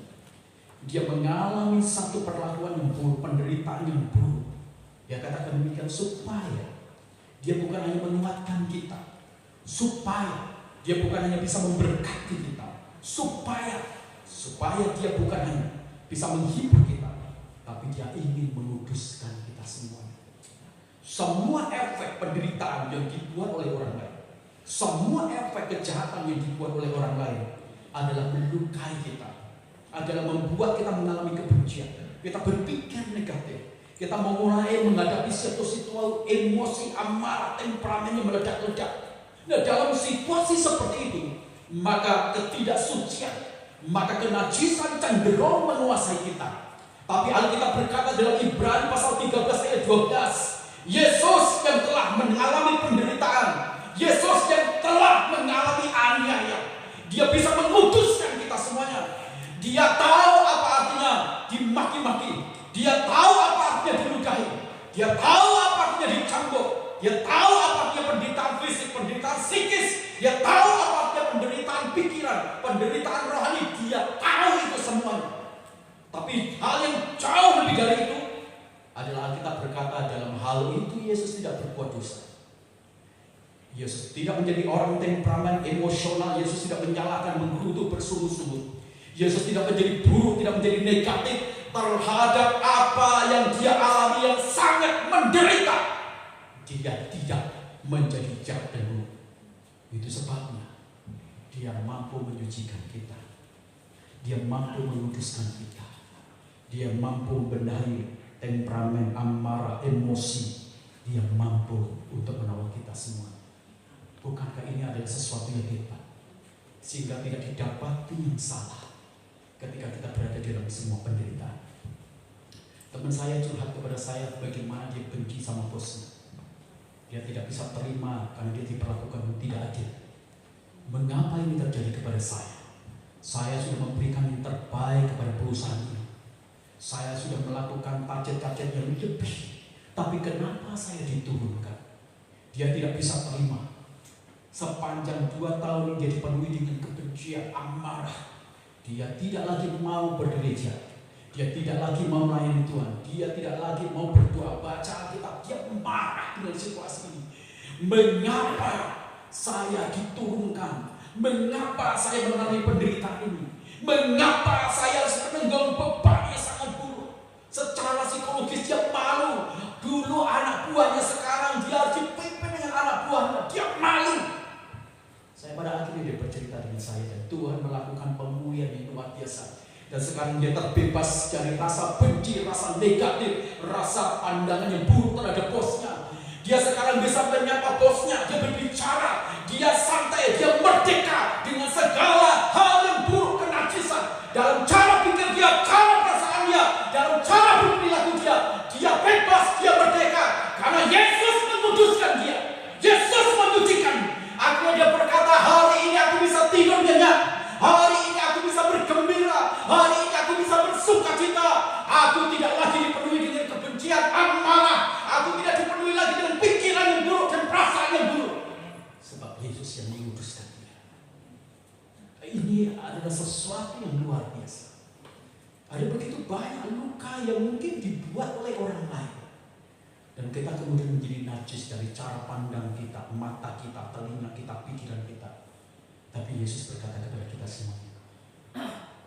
dia mengalami satu perlakuan yang buruk, penderitaan yang buruk. Dia katakan demikian supaya dia bukan hanya menguatkan kita, supaya dia bukan hanya bisa memberkati kita, supaya dia bukan hanya bisa menghibur kita, tapi dia ingin menguduskan kita semua. Semua efek penderitaan yang dibuat oleh orang lain, semua efek kejahatan yang dibuat oleh orang lain adalah melukai kita, adalah membuat kita mengalami kebencian, kita berpikir negatif, kita memulai menghadapi situasi emosi amarah, temperamen yang meledak-ledak. Nah, dalam situasi seperti itu, maka ketidaksucian, maka kenajisan cenderung menguasai kita. Tapi Alkitab berkata dalam Ibrani pasal 13 ayat 12, Yesus yang telah mengalami penderitaan, Yesus yang telah mengalami aniaya, dia bisa menguduskan kita semuanya. Dia tahu apa artinya dimaki-maki, dia tahu apa artinya dilukai, dia tahu apa artinya dicambuk, dia tahu apa artinya penderitaan fisik, penderitaan psikis, dia tahu apa artinya penderitaan pikiran, penderitaan rohani, dia tahu itu semuanya. Tapi hal yang jauh lebih dari itu adalah Alkitab berkata dalam hal itu Yesus tidak berbuat dosa. Yesus tidak menjadi orang temperamen emosional, Yesus tidak menyalahkan, menggerutu, bersungguh-sungguh. Yesus tidak menjadi buruk, tidak menjadi negatif terhadap apa yang dia alami yang sangat menderita. Dia tidak menjadi jahat dan buruk. Itu sebabnya dia mampu menyucikan kita, dia mampu menguduskan kita, dia mampu membenahi temperamen, amarah, emosi, dia mampu untuk menolong kita semua. Bukankah ini adalah sesuatu yang hebat? Sehingga tidak didapati yang salah ketika kita berada di dalam semua penderitaan. Teman saya curhat kepada saya bagaimana dia benci sama bosnya. Dia tidak bisa terima karena dia diperlakukan tidak adil. Mengapa ini terjadi kepada saya? Saya sudah memberikan yang terbaik kepada perusahaan ini. Saya sudah melakukan target-target yang lebih. Tapi kenapa saya diturunkan? Dia tidak bisa terima. Sepanjang 2 tahun dia dipenuhi dengan kebencian, amarah. Dia tidak lagi mau bergereja. Dia tidak lagi mau melayani Tuhan. Dia tidak lagi mau berdoa, baca Alkitab. Dia marah dengan situasi ini. Mengapa saya diturunkan? Mengapa saya mengalami penderitaan ini? Mengapa saya harus menanggung beban yang sangat buruk? Secara psikologis dia malu. Dulu anak buahnya, sekarang dia harus dipimpin dengan anak buahnya. Dia malu. Saya pada akhirnya dia bercerita dengan saya dan Tuhan melakukan pemulihan yang luar biasa. Dan sekarang dia terbebas dari rasa benci, rasa negatif, rasa pandangan yang buruk terhadap bosnya. Dia sekarang bisa menyapa bosnya, dia berbicara, dia santai, dia merdeka dengan segala hal yang buruk, kenajisan. Dalam cara pikir dia, cara perasaan dia, dalam cara berperilaku dia, dia bebas, dia merdeka. Karena Yesus menguduskan dia, Yesus menyucikan. Akhirnya dia berkata, hari ini aku bisa tidur nyenyak. Hari ini aku bisa bergembira. Hari ini aku bisa bersuka cita. Aku tidak lagi dipenuhi dengan kebencian, amarah. Aku tidak dipenuhi lagi dengan pikiran yang buruk dan perasaan yang buruk. Sebab Yesus yang menguduskan dia. Ini adalah sesuatu yang luar biasa. Ada begitu banyak luka yang mungkin dibuat oleh orang lain. Dan kita kemudian menjadi najis dari cara pandang kita, mata kita, telinga kita, pikiran kita. Tapi Yesus berkata kepada kita semuanya,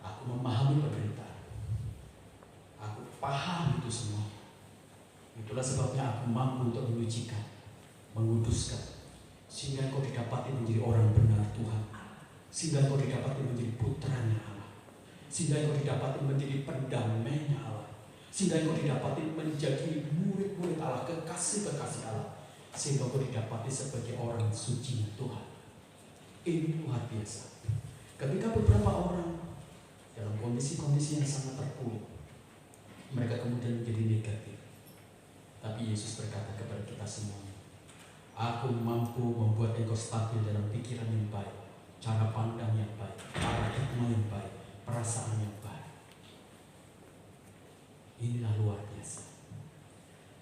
aku memahami penderitaan. Aku paham itu semua. Itulah sebabnya aku mampu untuk menyucikan, menguduskan. Sehingga engkau didapati menjadi orang benar Tuhan. Sehingga engkau didapati menjadi putranya Allah. Sehingga engkau didapati menjadi pendamainya Allah. Sehingga engkau didapati menjadi murid-murid Allah, kekasih-kekasih Allah. Sehingga engkau didapati sebagai orang suci Tuhan. Ini luar biasa. Ketika beberapa orang dalam kondisi-kondisi yang sangat terpuruk, mereka kemudian menjadi negatif. Tapi Yesus berkata kepada kita semuanya, aku mampu membuat engkau stabil dalam pikiran yang baik, cara pandang yang baik, paradigma yang baik, perasaan yang baik. Inilah luar biasa.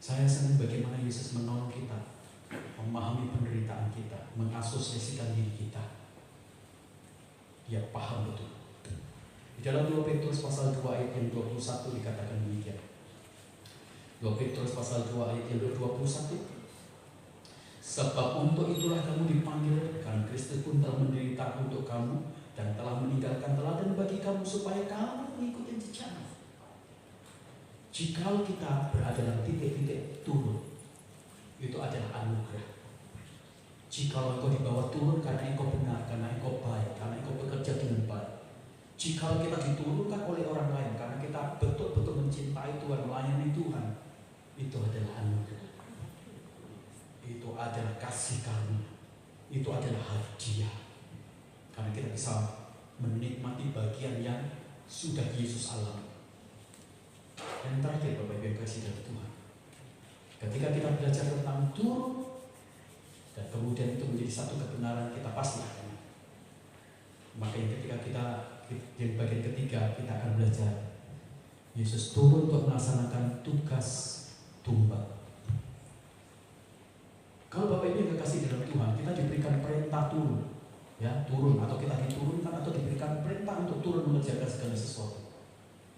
Saya senang bagaimana Yesus menolong kita memahami penderitaan kita, mengasosiasikan diri kita. Dia paham betul. Di dalam 2 Petrus pasal 2 ayat yang 21 dikatakan demikian. 2 Petrus pasal 2 ayat yang 21. Sebab untuk itulah kamu dipanggil, karena Kristus pun telah menderita untuk kamu dan telah meninggalkan teladan bagi kamu supaya kamu mengikuti jejaknya. Jikalau kita berada dalam titik-titik turun, itu adalah anugerah. Jikalau engkau dibawa turun karena engkau benar, karena engkau baik, karena engkau bekerja dengan baik. Jikalau kita diturunkan oleh orang lain karena kita betul-betul mencintai Tuhan, melayani Tuhan, itu adalah anugerah. Itu adalah kasih karunia. Itu adalah hadiah. Karena kita bisa menikmati bagian yang sudah Yesus alami. Dan terakhir Bapak Ibu yang kasih dari Tuhan, ketika kita belajar tentang turun dan kemudian itu menjadi satu kebenaran, kita pasti akan. Maka yang ketika kita di bagian ketiga kita akan belajar Yesus turun untuk melaksanakan tugas tumbal. Kalau Bapak Ibu yang kasih dalam Tuhan, kita diberikan perintah turun, ya turun, atau kita diturunkan atau diberikan perintah untuk turun mengerjakan segala sesuatu.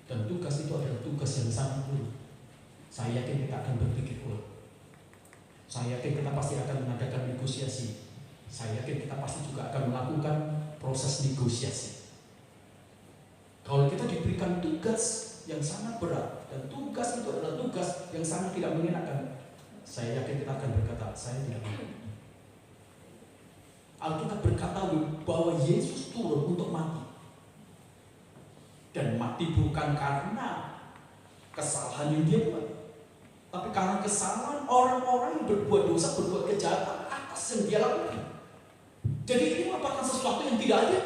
Dan tugas itu adalah tugas yang sangat buruk. Saya yakin kita akan berpikir ulang. Saya yakin kita pasti akan mengadakan negosiasi. Saya yakin kita pasti juga akan melakukan proses negosiasi. Kalau kita diberikan tugas yang sangat berat, dan tugas itu adalah tugas yang sangat tidak mengenakan, saya yakin kita akan berkata, saya tidak mau. Alkitab berkata bahwa Yesus turun untuk mati. Dan mati bukan karena kesalahan yang dia buat, tapi karena kesalahan orang-orang yang berbuat dosa, berbuat kejahatan atas yang dia lakukan. Jadi ini merupakan sesuatu yang tidak ada.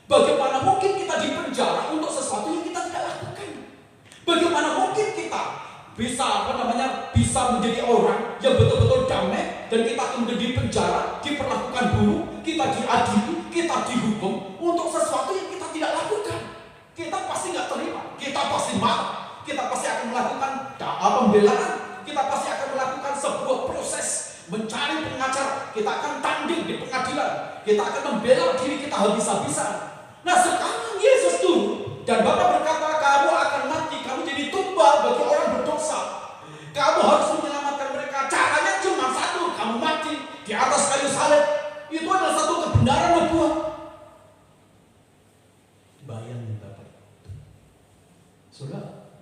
Bagaimana mungkin kita dipenjara untuk sesuatu yang kita tidak lakukan? Bagaimana mungkin kita bisa menjadi orang yang betul-betul damai dan kita kemudian dipenjara, diperlakukan buruk, kita diadili, kita dihukum untuk sesuatu yang kita tidak lakukan? Kita pasti nggak terima, kita pasti marah, kita pasti akan melakukan pembelaan, kita pasti akan melakukan sebuah proses mencari pengacara, kita akan tanding di pengadilan, kita akan membela diri kita habis-habisan. Nah sekarang Yesus turun dan Bapa berkata, kamu akan mati, kamu jadi tumbal bagi orang berdosa. Kamu harus menyelamatkan mereka. Caranya cuma satu, kamu mati di atas kayu salib. Itu adalah satu kebenaran nubuat. Bayangin Bapak, Saudara,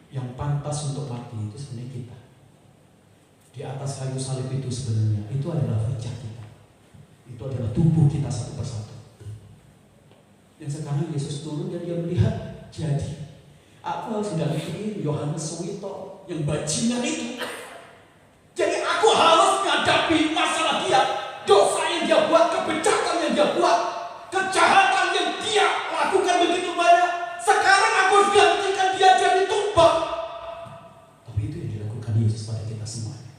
yang pantas untuk mati itu sebenarnya kita. Di atas kayu salib itu sebenarnya itu adalah wajah kita. Itu adalah tubuh kita satu persatu. Dan sekarang Yesus turun dan dia melihat, jadi aku harus mendampingi Yohanes Suwito yang bajingan itu. Jadi aku harus menghadapi masalah dia, dosa yang dia buat, kebejatan yang dia buat, kejahatan yang dia lakukan begitu banyak. Sekarang aku harus gantikan dia jadi tumbal. Tapi itu yang dilakukan Yesus pada kita semuanya.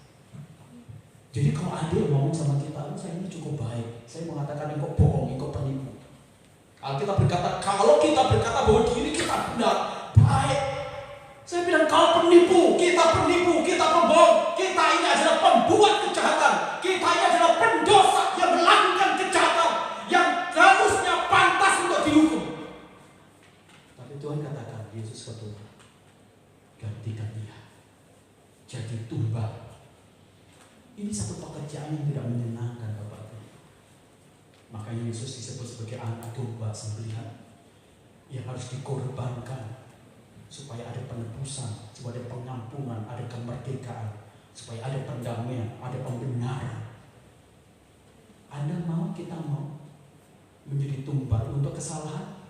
Jadi kalau ada yang ngomong sama kita, saya ini cukup baik, saya mengatakan engkau bohong, engkau penipu. Alkitab berkata, kalau kita berkata bahwa diri kita benar, baik. Saya bilang kau penipu, kita pembohong, kita ini adalah pembuat kejahatan, kita ini adalah pendosa yang melakukan kejahatan, yang harusnya pantas untuk dihukum. Tapi Tuhan katakan, Yesus berkata, gantikan dia, jadi tumbal. Ini satu pekerjaan yang tidak menyenangkan Bapak. Makanya Yesus disebut sebagai anak domba sembelihan yang harus dikorbankan supaya ada penebusan, supaya ada pengampunan, ada kemerdekaan, supaya ada pendamaian, ada pembenaran. Anda mau, kita mau menjadi tumbal untuk kesalahan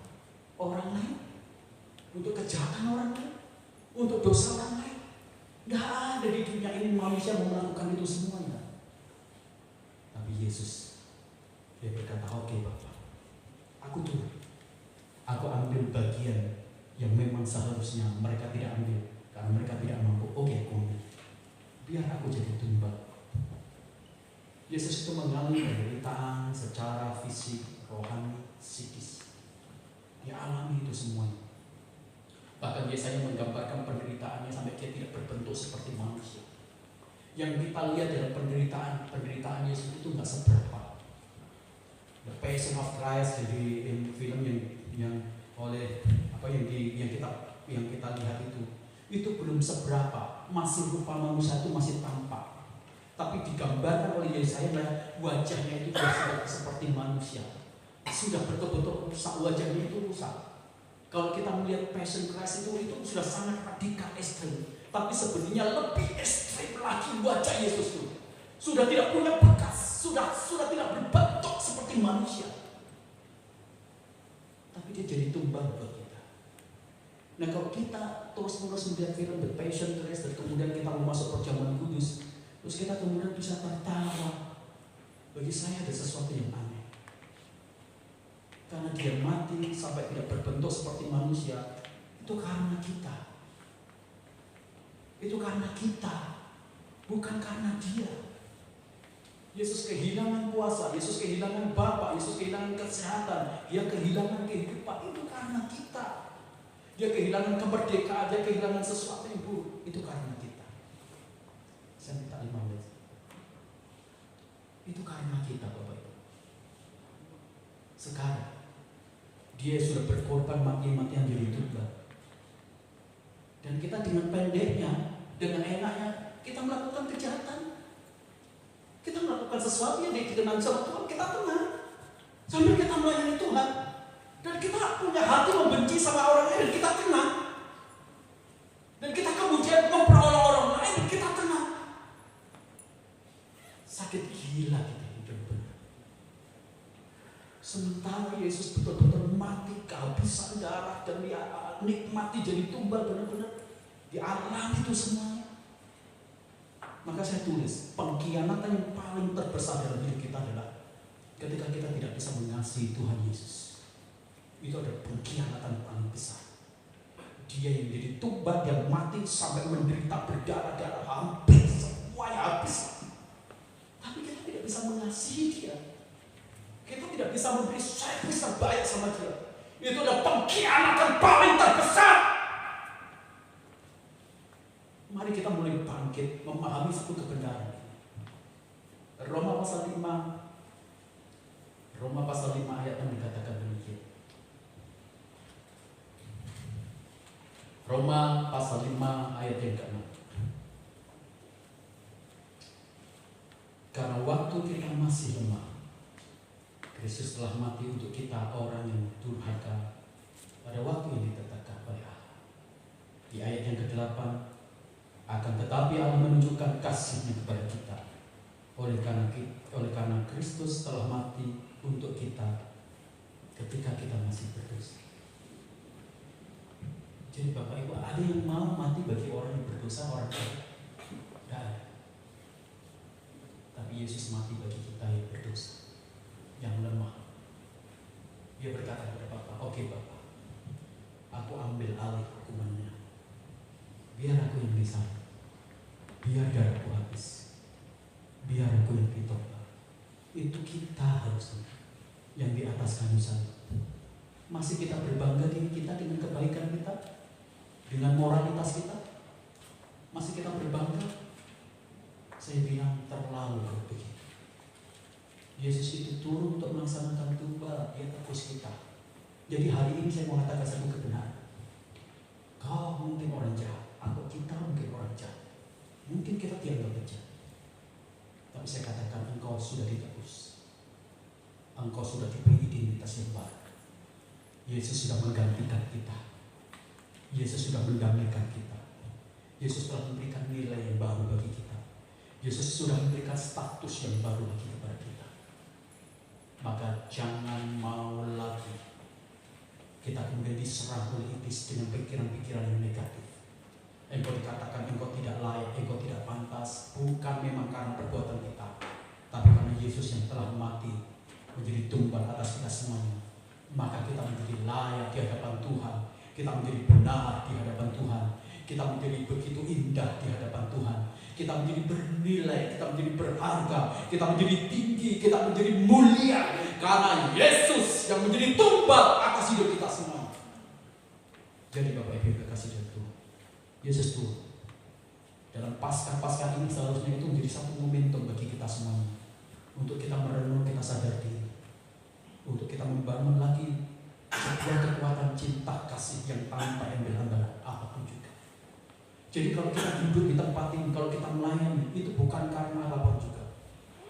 orang lain, untuk kejahatan orang lain, untuk dosa orang lain? Tidak ada di dunia ini manusia mau melakukan itu semuanya. Tapi Yesus, dia berkata, oke Bapak, aku turun. Aku ambil bagian yang memang seharusnya mereka tidak ambil karena mereka tidak mampu. Oke, aku ambil. Biar aku jadi tumbal. Yesus itu mengalami penderitaan secara fisik, rohani, psikis. Dia alami itu semuanya. Bahkan Yesaya menggambarkan penderitaannya sampai dia tidak berbentuk seperti manusia. Yang kita lihat dalam penderitaan Yesus itu nggak seberapa. The Passion of Christ, jadi film yang oleh yang kita lihat itu belum seberapa, masih rupa manusia itu masih tampak. Tapi digambarkan oleh Yesaya wajahnya itu sudah seperti manusia, sudah betul-betul rusak, wajahnya itu rusak. Kalau kita melihat Passion Christ itu sudah sangat radikal ekstrim, tapi sebenarnya lebih ekstrim lagi wajah Yesus itu. Sudah tidak punya bekas, sudah tidak berbentuk seperti manusia. Tapi dia jadi tumbal buat kita. Nah kalau kita terus-menerus melihat film The Passion Christ dan kemudian kita mau masuk perjamuan kudus, terus kita kemudian bisa tertawa, bagi saya ada sesuatu yang aneh. Karena dia mati sampai tidak berbentuk seperti manusia, itu karena kita. Itu karena kita, bukan karena dia. Yesus kehilangan kuasa, Yesus kehilangan Bapa, Yesus kehilangan kesehatan, dia kehilangan kehidupan, itu karena kita. Dia kehilangan kemerdekaan, dia kehilangan sesuatu yang buruk, itu karena kita. Saya minta 5 menit. Itu karena kita Bapak Ibu. Sekarang dia sudah berkorban mati-matian jadi tumbal. Dan kita dengan pendeknya, dengan enaknya, kita melakukan kejahatan. Kita melakukan sesuatu yang dikenal sama Tuhan, kita tenang. Sambil kita melayani Tuhan. Dan kita punya hati membenci sama orang lain, dan kita tenang. Dan kita kemudian memperoleh orang lain, dan kita tenang. Sakit gila kita hidup benar. Sementara Yesus betul-betul mati kehabisan darah dan dia nikmati jadi tumbal benar-benar. Dia alami itu semuanya. Maka saya tulis, pengkhianatan yang paling terbesar dalam hidup kita adalah ketika kita tidak bisa mengasihi Tuhan Yesus. Itu adalah pengkhianatan paling besar. Dia yang menjadi tumbal, yang mati sampai menderita berdarah-darah, hampir semuanya habis. Tapi kita tidak bisa mengasihi dia. Kita tidak bisa memberi servis terbaik sama dia. Itu adalah pengkhianatan paling terbesar. Mari kita mulai bangkit memahami satu kebenaran. Roma pasal 5 ayat 6 dikatakan demikian. Roma pasal 5 ayat yang ke-6. Karena waktu kita masih lemah, Kristus telah mati untuk kita orang yang durhaka pada waktu yang ditetapkan oleh Allah. Di ayat yang ke-8, akan tetapi Allah menunjukkan kasih-Nya kepada kita oleh karena Kristus telah mati untuk kita ketika kita masih berdosa. Jadi Bapak Ibu, ada yang mau mati bagi orang yang berdosa, orang jahat? Tidak ada. Tapi Yesus mati bagi kita yang berdosa, yang lemah. Dia berkata kepada Bapa, oke Bapa, aku ambil alih hukumannya. Biar aku yang disana, biar darahku habis, biar aku yang ditopang. Itu kita harusnya yang di atas kayu salib. Masih kita berbangga diri kita dengan kebaikan kita, dengan moralitas kita? Masih kita berbangga? Saya bilang terlalu begitu. Yesus itu turun untuk melaksanakan tumbal, dia tebus kita. Jadi hari ini saya mau katakan satu kebenaran. Kau mungkin orang jahat, atau kita mungkin orang jahat. Mungkin kita dianggap bejat. Tapi saya katakan engkau sudah ditebus. Engkau sudah diberi identitas yang baru. Yesus sudah menggantikan kita. Yesus sudah mendamaikan kita. Yesus telah memberikan nilai yang baru bagi kita. Yesus sudah memberikan status yang baru bagi kepada kita. Maka jangan mau lagi kita kemudian diserang oleh iblis dengan pikiran-pikiran yang negatif. Engkau dikatakan engkau tidak layak, engkau tidak pantas, bukan memang karena perbuatan kita, tapi karena Yesus yang telah mati menjadi tumbal atas kita semuanya. Maka kita menjadi layak di hadapan Tuhan, kita menjadi benar di hadapan Tuhan, kita menjadi begitu indah di hadapan Tuhan, kita menjadi bernilai, kita menjadi berharga, kita menjadi tinggi, kita menjadi mulia karena Yesus yang menjadi tumbal atas hidup kita semua. Jadi Bapak Ibu kekasih dalam Tuhan, Yesus Tuhan dalam Paskah ini seharusnya itu menjadi satu momentum bagi kita semuanya, untuk kita merenung, kita sadar diri, untuk kita membangun lagi sebuah kekuatan cinta kasih yang tanpa embel-embel apapun juga. Jadi kalau kita duduk di tempat ini, kalau kita melayani, itu bukan karena apapun juga,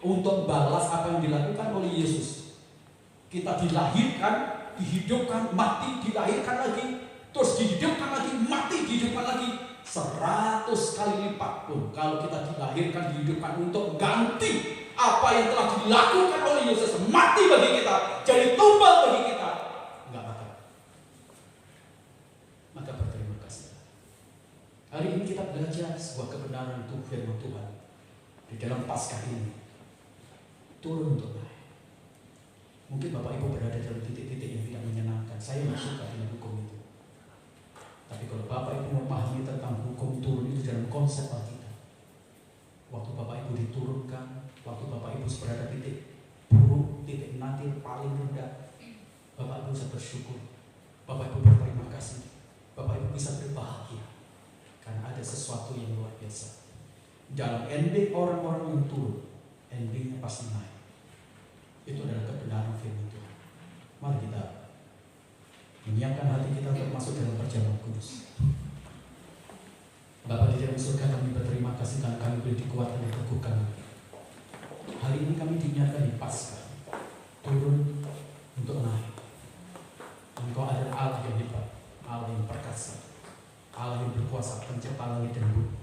untuk balas apa yang dilakukan oleh Yesus. Kita dilahirkan, dihidupkan, mati, dilahirkan lagi, terus dihidupkan lagi, mati, dihidupkan lagi 100 kali lipat pun kalau kita dilahirkan, dihidupkan untuk ganti apa yang telah dilakukan oleh Yesus, mati bagi kita, jadi tumbal bagi kita, enggak bakal. Maka berterima kasih. Hari ini kita belajar sebuah kebenaran untuk firman Tuhan di dalam Paskah ini. Turun untuk naik. Mungkin Bapak Ibu berada dalam titik-titik yang tidak menyenangkan. Saya tidak suka dengan hukum itu. Tapi kalau Bapak Ibu memahami tentang hukum turun itu dalam konsep Alkitab, waktu Bapak Ibu diturunkan, waktu Bapak Ibu berada titik buruk, titik nadir paling rendah, Bapak Ibu bisa bersyukur, Bapak Ibu berterima kasih, Bapak Ibu bisa berbahagia karena ada sesuatu yang luar biasa. Dalam ending orang-orang yang turun, endingnya pasti naik. Itu adalah kebenaran firman Tuhan. Mari kita menyiapkan hati kita untuk masuk dalam perjamuan kudus. Bapa di dalam surga, kami berterima kasih karena kami boleh dikuatkan dan teguhkan. Hari ini kami dinyatakan di Paskah, turun untuk naik. Engkau adalah Allah yang hebat, Allah yang perkasa, Allah yang berkuasa, pencipta langit dan bumi.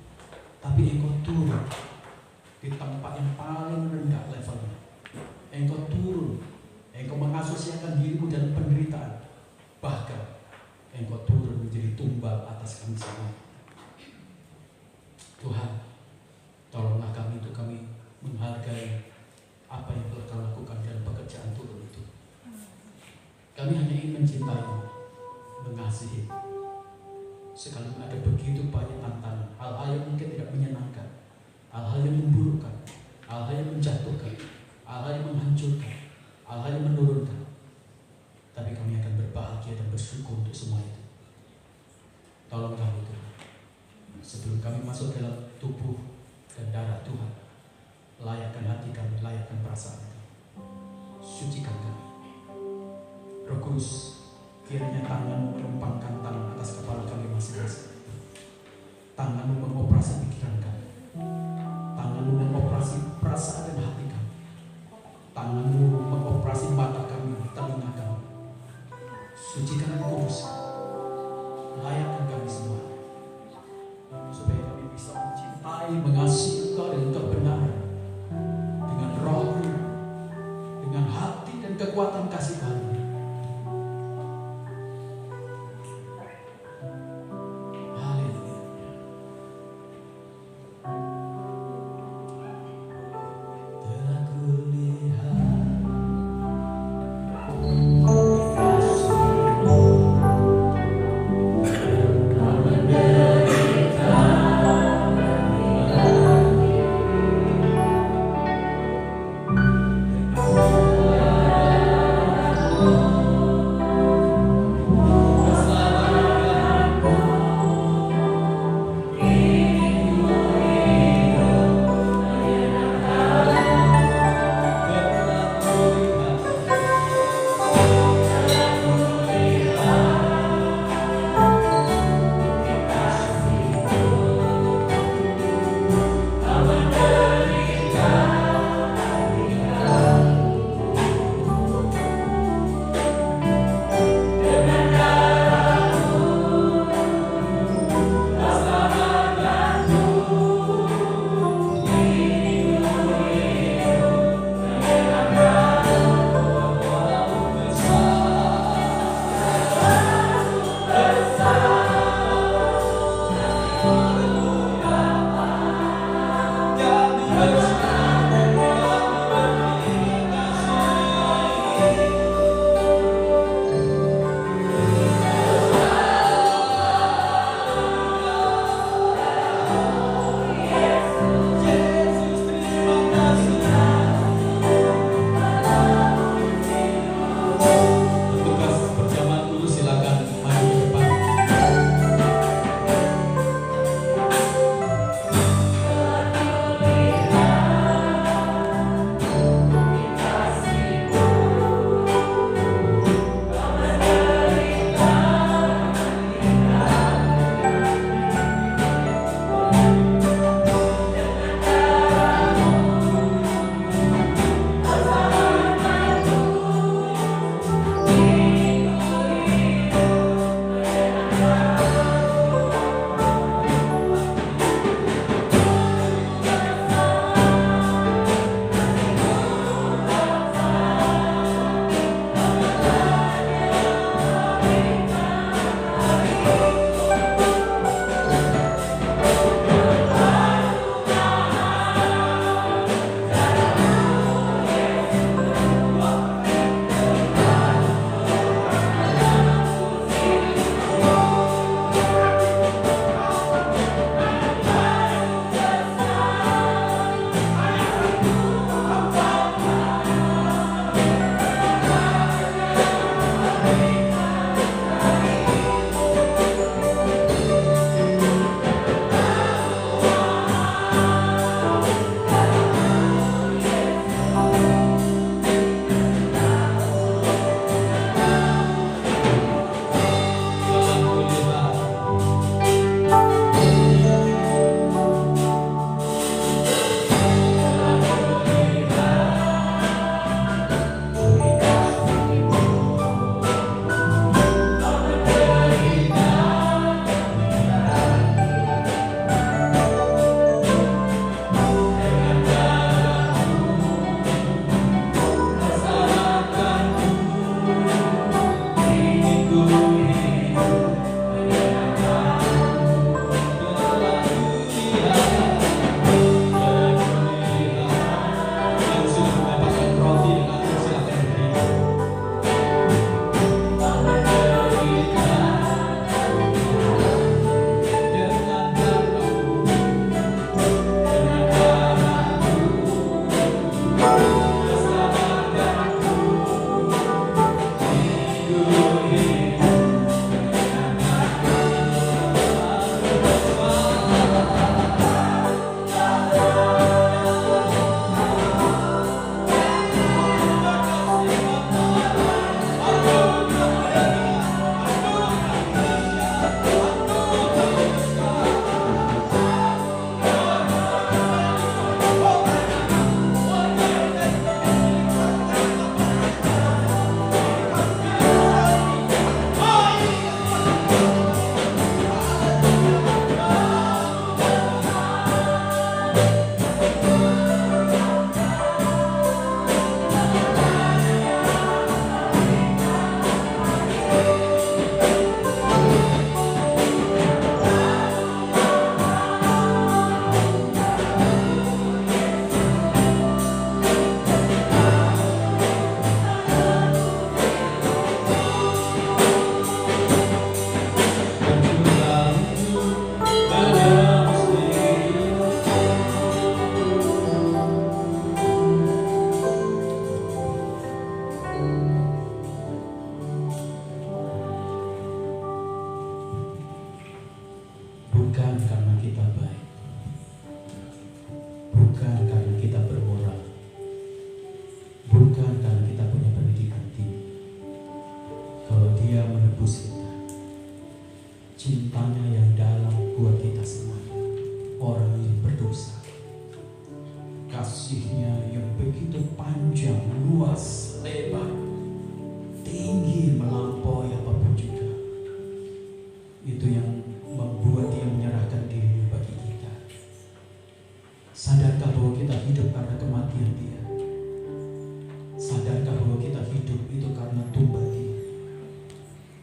Tapi Engkau turun di tempat yang paling rendah levelnya. Engkau turun, Engkau mengasosiasikan dirimu dalam penderitaan. Bahkan Engkau turun menjadi tumbal atas kami semua. Tuhan, Tolonglah kami untuk kami menghargai apa yang telah Kau lakukan dalam pekerjaan Turun itu. Kami hanya ingin mencintai, mengasihi. Sekalipun ada begitu banyak tantangan, hal-hal yang mungkin tidak menyenangkan, hal-hal yang memburukkan, hal-hal yang menjatuhkan, hal-hal yang menghancurkan, hal-hal yang menurunkan. Tapi kami akan berbahagia dan bersyukur untuk semua itu. Tolong kami Tuhan, sebelum kami masuk dalam tubuh dan darah Tuhan, layakkan hati kami, layakkan perasaan kami, sucikan kami. Roh Kudus, kiranya tangan-Mu menumpangkan tangan atas kepala kami masing-masing. Tangan-Mu mengoperasi pikiran kami, tangan-Mu mengoperasi perasaan dan hati kami, tangan-Mu mengoperasi mata kami, telinga kami. Sucikan dan kudus, layakkan kami semua, supaya kami bisa mencintai, mengasihi Engkau dengan kebenaran, dengan roh-Mu, dengan hati dan kekuatan kasih karunia. Oh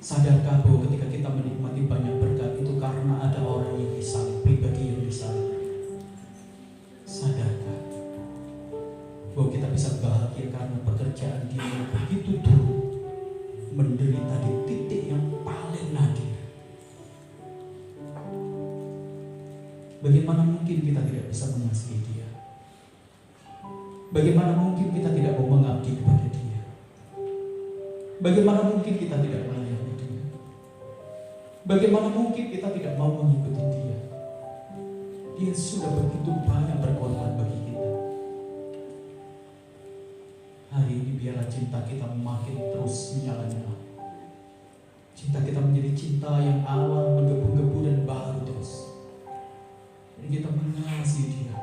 Sadarkah bahwa ketika kita menikmati banyak berkat itu karena ada orang yang disalib, pribadi yang disalib? Sadarkah bahwa kita bisa bahagia karena pekerjaan dia yang begitu turun, menderita di titik yang paling nadir? Bagaimana mungkin kita tidak bisa mengasihi dia? Bagaimana mungkin kita tidak mau mengabdi kepada dia? Bagaimana mungkin kita tidak melayani dia? Bagaimana mungkin kita tidak mau mengikuti dia? Dia sudah begitu banyak berkorban bagi kita. Hari ini biarlah cinta kita makin terus menyala-nyala. Cinta kita menjadi cinta yang awal menggebu-gebu dan baru terus. Dan kita mengasihi dia,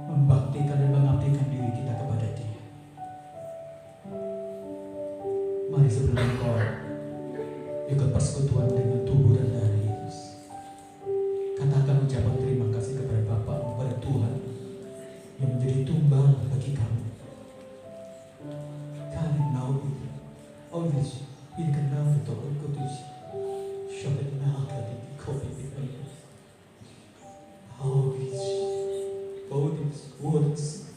membaktikan dan mengabdikan diri kita kepada dia. Mari sebelum kau ikut persekutuan dengan tubuh dan darah Yesus, katakan ucapan terima kasih kepada Bapa, kepada Tuhan yang menjadi tumbal bagi kamu. Karena oleh ini kenal betul kudus, syukur kenal tadi kopi itu. Words.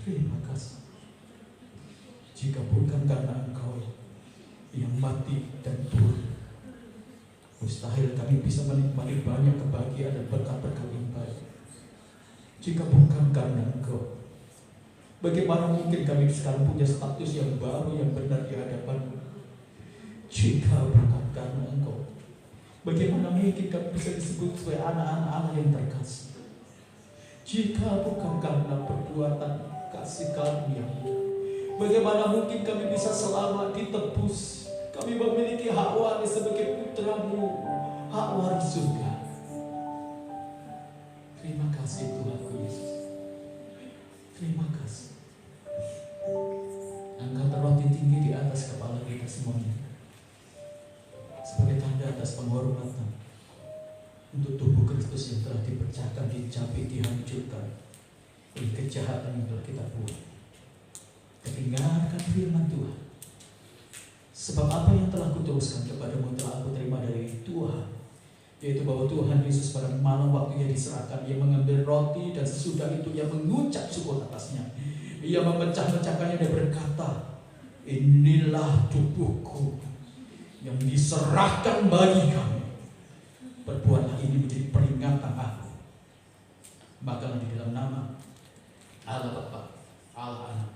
Terima kasih. Jika bukan karena Engkau yang mati dan turun, mustahil kami bisa menikmati banyak kebahagiaan dan berkat-berkat yang baik. Jika bukan karena Engkau, bagaimana mungkin kami sekarang punya status yang baru yang benar di hadapan-Mu? Jika bukan karena Engkau, bagaimana mungkin kami bisa disebut sebagai anak-anak Allah yang terkasih? Jika bukan karena perbuatan kasih karunia-Mu, bagaimana mungkin kami bisa selamat ditebus? Kami memiliki hak waris sebagai putra-Mu, hak waris surga. Terima kasih Tuhanku Yesus. Terima kasih. Angkat roti tinggi di atas kepala kita semuanya, sebagai tanda atas penghormatan untuk tubuh Kristus yang telah dipecahkan, dicabik, dihancurkan oleh kejahatan yang telah kita buat. Dengarkan firman Tuhan. Sebab apa yang telah kuteruskan kepadamu telah aku terima dari Tuhan, yaitu bahwa Tuhan Yesus pada malam waktu Ia diserahkan, Ia mengambil roti dan sesudah itu Ia mengucap syukur atasnya. Ia memecah-mecahkannya dan berkata, inilah tubuhku yang diserahkan bagi kamu. Perbuatlah ini menjadi peringatan aku. Makalah di dalam nama Allah Bapa, Allah Anak,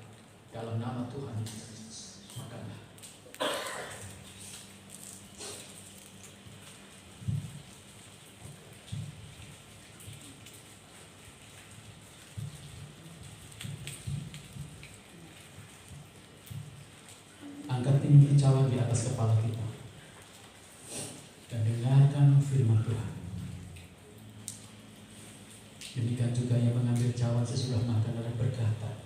dalam nama Tuhan Yesus Kristus. Makanlah. Angkat tinggi cawan di atas kepala kita dan dengarkan firman Tuhan. Demikian juga yang mengambil cawan sesudah makan dan berkata,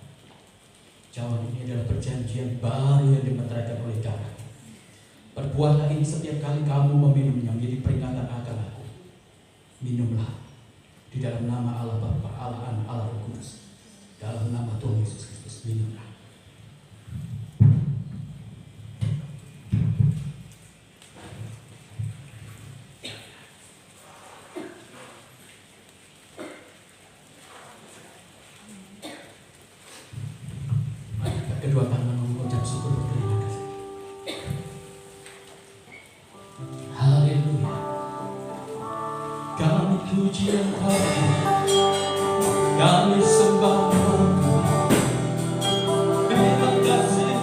cawan ini adalah perjanjian baru yang dimeteraikan oleh darah. Perbuatlah ini setiap kali kamu meminumnya menjadi peringatan akan aku. Minumlah di dalam nama Allah Bapa, Allah Anak, Allah Roh Kudus. Dalam nama Tuhan Yesus Kristus, minumlah. Kedua tangan mengucap syukur berterima kasih. Haleluya. Kami puji Engkau, kami sembah Engkau. Terima kasih.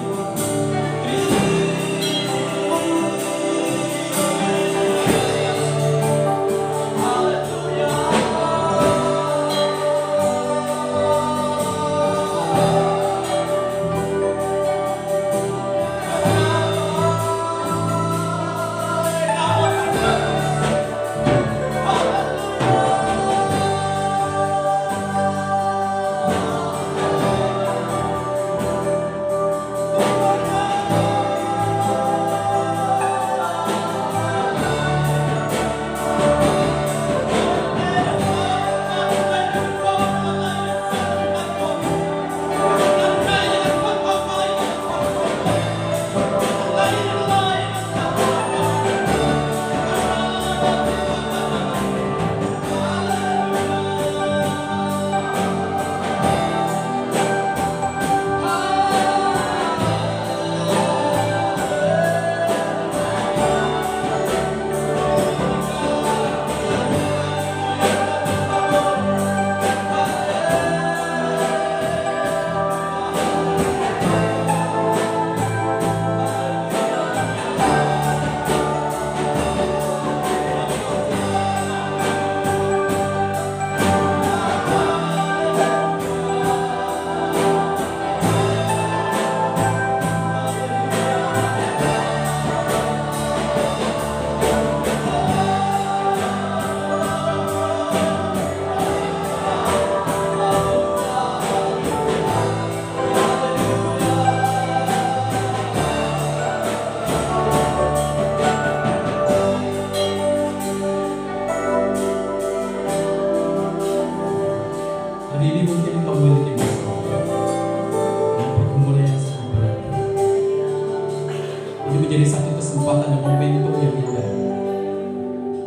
hanya momentum yang indah.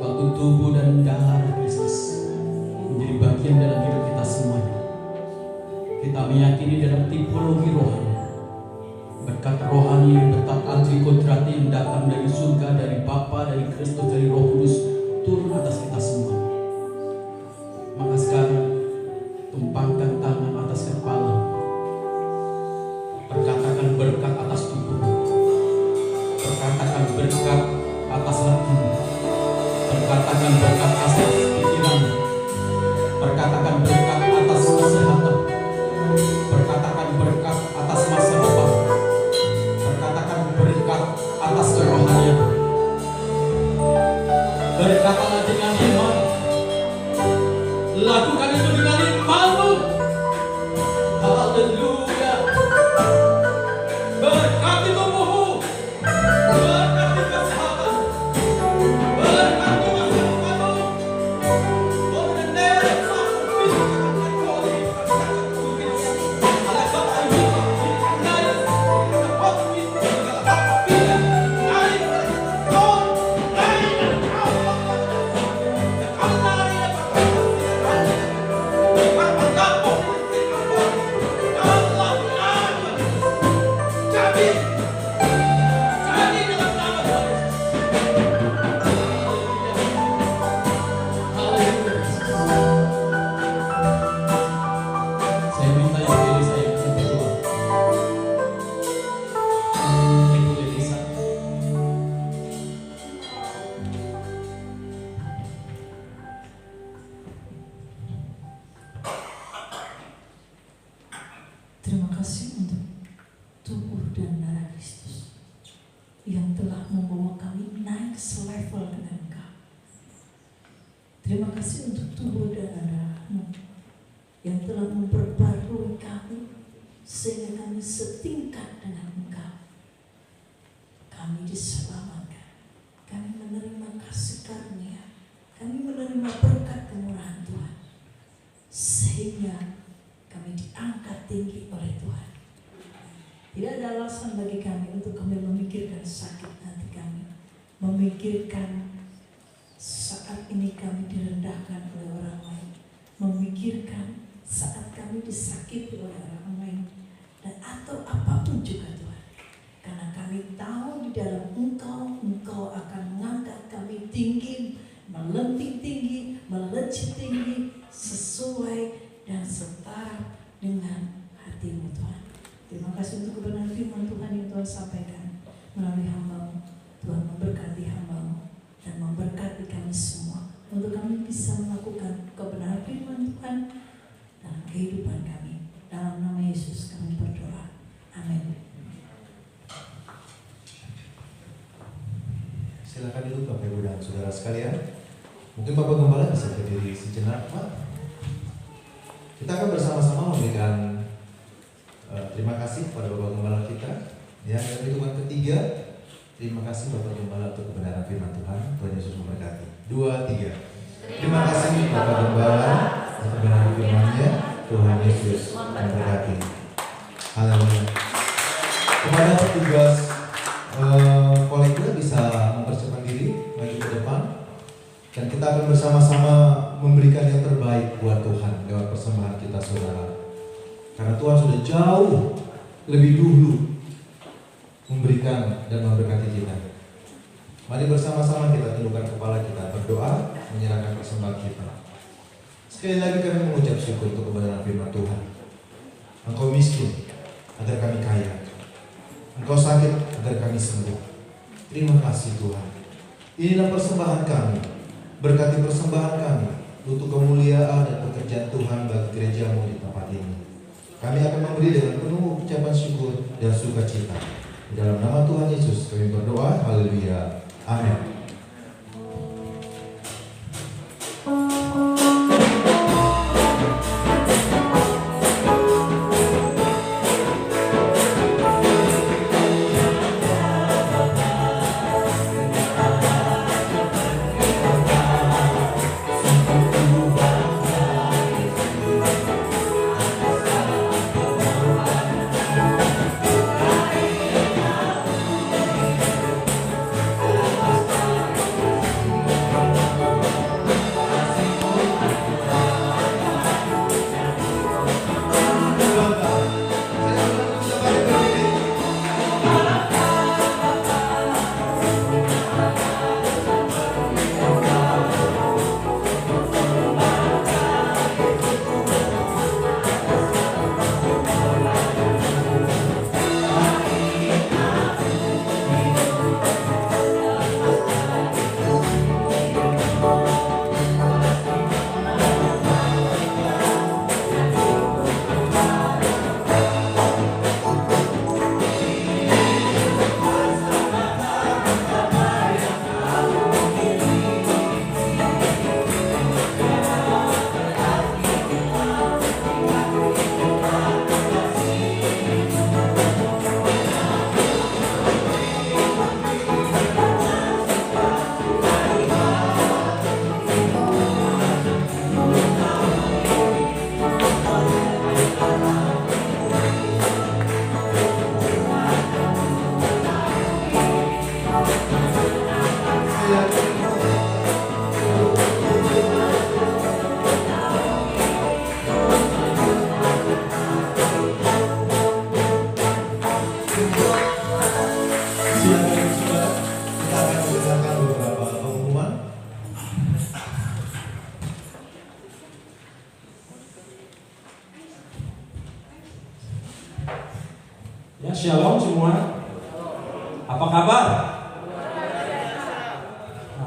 Waktu tubuh dan darah Kristus menjadi bagian dalam hidup kita semuanya. Kita meyakini dalam tipologi rohani, berkat rohani, berkat antri kodrati yang datang dari surga, dari Bapa, dari Kristus, dari Roh Kudus turun atas kita semua. Maka sekarang tumpangkan tangan atas kepala, perkatakan berkat atas tubuh, perkatakan berkat atas hati, perkatakan berkat atas pikiran, perkatakan berkat atas kesehatan, perkatakan berkat atas masa depan, perkatakan berkat atas kerohanian. Berkatalah dengan iman, lakukan itu dengan imanmu. Haleluya. Berkati tubuhmu, berkati kesehatan, berkati masa depanmu. Oh, the name of Terima kasih untuk tubuh dan darah Kristus yang telah membawa kami naik selevel dengan Engkau. Terima kasih untuk tubuh dan darah-Mu yang telah memperbarui kami sehingga kami setingkat dengan Engkau. Kami diselamatkan, kami menerima kasih karunia, kami menerima berkat kemurahan Tuhan, sehingga kami diangkat tinggi oleh Tuhan. Tidak ada alasan bagi kami untuk kami memikirkan sakit hati kami, memikirkan saat ini kami direndahkan oleh orang lain, memikirkan saat kami disakiti oleh orang lain, dan atau apapun juga Tuhan. Karena kami tahu di dalam Engkau akan mengangkat kami tinggi, melenting tinggi, melejit tinggi, sesuai dan setara dengan hati-Mu Tuhan. Terima kasih untuk kebenaran firman Tuhan yang Tuhan sampaikan melalui hamba-Mu. Tuhan memberkati hamba-Mu dan memberkati kami semua untuk kami bisa melakukan kebenaran firman Tuhan dalam kehidupan kami. Dalam nama Yesus kami berdoa. Amin. Silakan duduk Bapak Ibu dan Saudara sekalian. Mungkin Bapak Gembala bisa berdiri sejenak, Pak. Kita akan bersama-sama memberikan terima kasih kepada Bapak Gembala kita. Ya, dan hitungan ketiga, terima kasih Bapak Gembala untuk kebenaran firman Tuhan. Tuhan Yesus memberkati. 2, 3. Terima kasih Bapak Gembala untuk kebenaran firman-Nya. Tuhan Yesus memberkati. Haleluya. Kepada petugas kolektor bisa mempersiapkan diri maju ke depan. Dan kita akan bersama-sama memberikan yang terbaik buat Tuhan lewat persembahan kita, saudara. Karena Tuhan sudah jauh lebih dulu memberikan dan memberkati kita. Mari bersama-sama kita tundukkan kepala kita, berdoa, menyerahkan persembahan kita. Sekali lagi kami mengucap syukur untuk kebenaran firman Tuhan. Engkau miskin agar kami kaya, Engkau sakit agar kami sembuh. Terima kasih Tuhan. Inilah persembahan kami. Berkati persembahan kami untuk kemuliaan dan pekerjaan Tuhan bagi gereja-Mu di tempat ini. Kami akan memberi dengan penuh ucapan syukur dan sukacita. Di dalam nama Tuhan Yesus kami berdoa. Haleluya. Amin.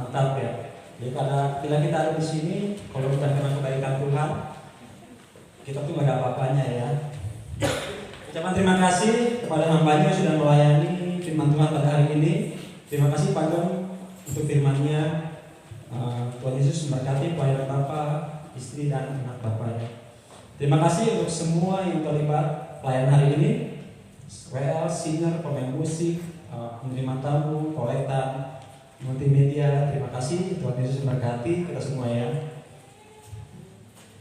mantap ya. Jadi karena bila kita ada di sini, kalau bukan karena kebaikan Tuhan, kita tuh gak ada apa-apanya ya. Ucapan terima kasih kepada hambanya yang sudah melayani firman Tuhan pada hari ini. Terima kasih Pak Gem untuk firman-Nya. Tuhan Yesus memberkati pelayanan Bapak, istri dan anak Bapak. Terima kasih untuk semua yang terlibat pelayanan hari ini. WL, singer, pemain musik, menerima tamu, kolektan, multimedia. Terima kasih, Tuhan Yesus memberkati kita semua ya.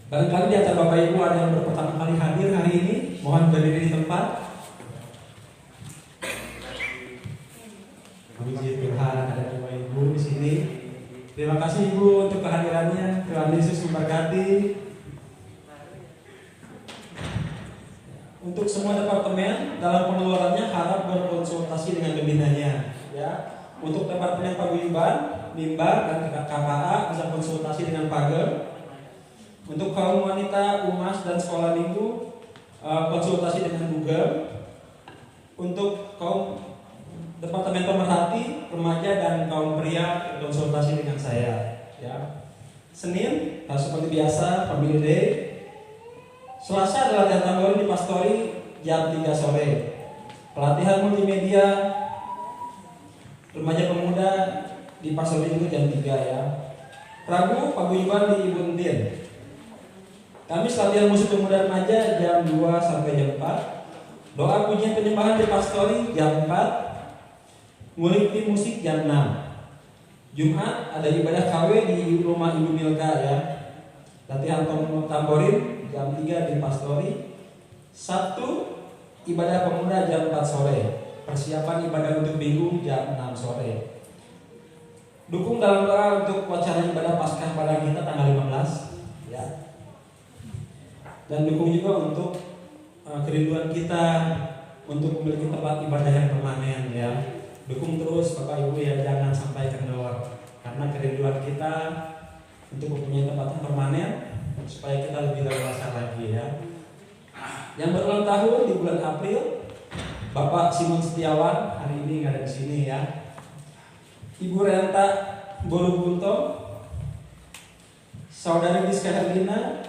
Barangkali di antara Bapak Ibu ada yang baru pertama kali hadir hari ini, mohon berdiri di tempat. Puji Tuhan, ada Bapak Ibu di sini. Terima kasih Ibu untuk kehadirannya. Tuhan Yesus memberkati. Untuk semua departemen dalam pengeluarannya harap berkonsultasi dengan pembinanya. Ya. Untuk departemen paguyuban, mimbar dan KKA bisa konsultasi dengan Pagem. Untuk kaum wanita, umas dan sekolah minggu konsultasi dengan Google. Untuk kaum departemen pemerhati, remaja dan kaum pria konsultasi dengan saya. Ya. Senin seperti biasa family day. Selasa adalah latihan tambori di Pastori jam 3 sore. Pelatihan multimedia remaja pemuda di Pastori itu jam 3 ya. Rabu paguyuban di Ibu Entin. Kamis latihan musik pemuda remaja jam 2 sampai jam 4. Doa pujian penyembahan di Pastori jam 4. Ngulik tim musik jam 6. Jumat ada ibadah KW di rumah Ibu Milka ya. Latihan tamborin jam 3 di Pastori. Sabtu ibadah pemuda jam 4 sore. Persiapan ibadah untuk minggu jam 6 sore. Dukung dalam doa untuk wacana ibadah Paskah pada kita tanggal 15 ya. Dan dukung juga untuk kerinduan kita untuk memiliki tempat ibadah yang permanen ya. Dukung terus Bapak Ibu ya, jangan sampai kendor. Karena kerinduan kita untuk mempunyai tempat yang permanen supaya kita lebih leluasa lagi ya. Yang berulang tahun di bulan April, Bapak Simon Setiawan hari ini ada di sini ya. Ibu Renta Borobunto, Saudari Rizka Herlina,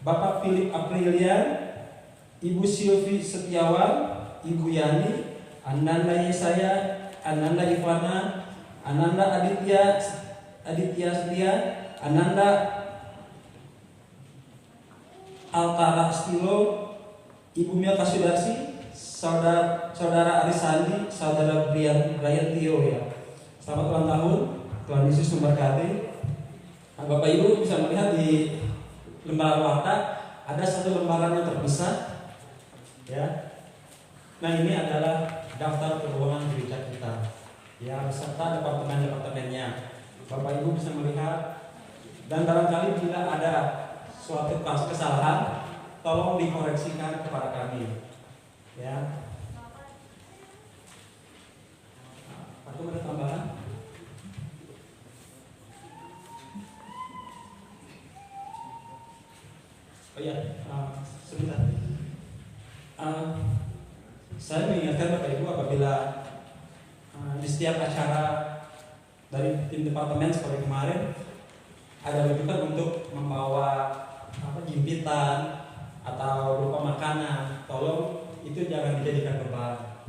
Bapak Philip Aprilian, Ibu Silvi Setiawan, Ibu Yani, Ananda Yesaya, Ananda Ivana, Ananda Aditya Setia, Ananda Altara Stilo, Ibu Mia Kasudarsi, Saudara Arisandi, Saudara Brian Tio ya. Selamat ulang tahun, Tuhan Yesus memberkati. Nah, Bapak Ibu bisa melihat di lembaran warta ada satu lembaran yang terpisah ya. Nah ini adalah daftar keuangan gereja kita ya, beserta departemen-departemennya. Bapak Ibu bisa melihat, dan barangkali bila ada suatu kesalahan tolong dikoreksikan kepada kami ya. Aku ada tambahan. Oh iya, sebentar. Saya mengingatkan Bapak Ibu apabila di setiap acara dari tim departemen seperti kemarin ada rujukan untuk membawa jimpitan atau berupa makanan, tolong itu jangan dijadikan beban.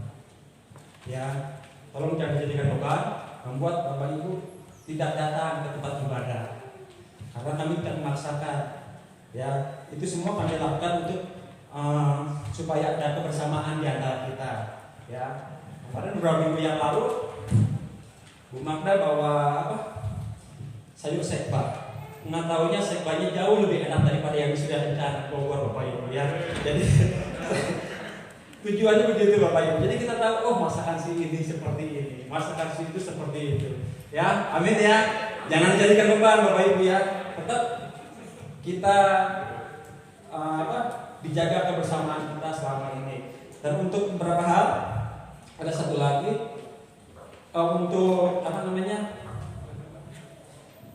Ya, tolong jangan dijadikan beban membuat Bapak Ibu tidak datang ke tempat ibadah. Karena kami tidak memaksakan. Ya, itu semua kami lakukan untuk supaya ada kebersamaan di antara kita. Ya, kemarin beberapa minggu yang lalu Bu Magda bawa sayur sekba. Mengetahuinya sekbanya jauh lebih enak daripada yang sudah rencana Bogor Bapak Ibu ya. Jadi tujuannya begitu Bapak Ibu. Jadi kita tahu oh masakan si ini seperti ini, masakan si itu seperti itu. Ya, amin ya. Jangan dijadikan beban Bapak Ibu ya. Tetap kita dijaga kebersamaan kita selama ini. Dan untuk beberapa hal ada satu lagi untuk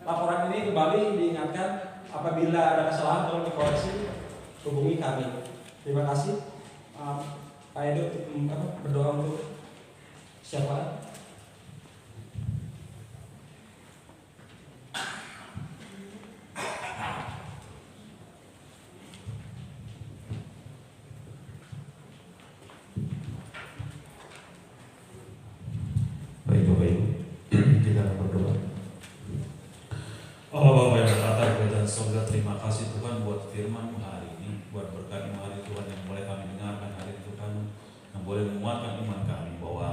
laporan ini kembali diingatkan apabila ada kesalahan tolong dikoreksi, hubungi kami. Terima kasih. Pak Edo berdoa untuk siapa? Allah Bapa yang berkata di kerajaan surga, terima kasih Tuhan buat firman hari ini, buat berkat hari Tuhan yang boleh kami dengarkan hari ini Tuhan, yang boleh menguatkan iman kami bahwa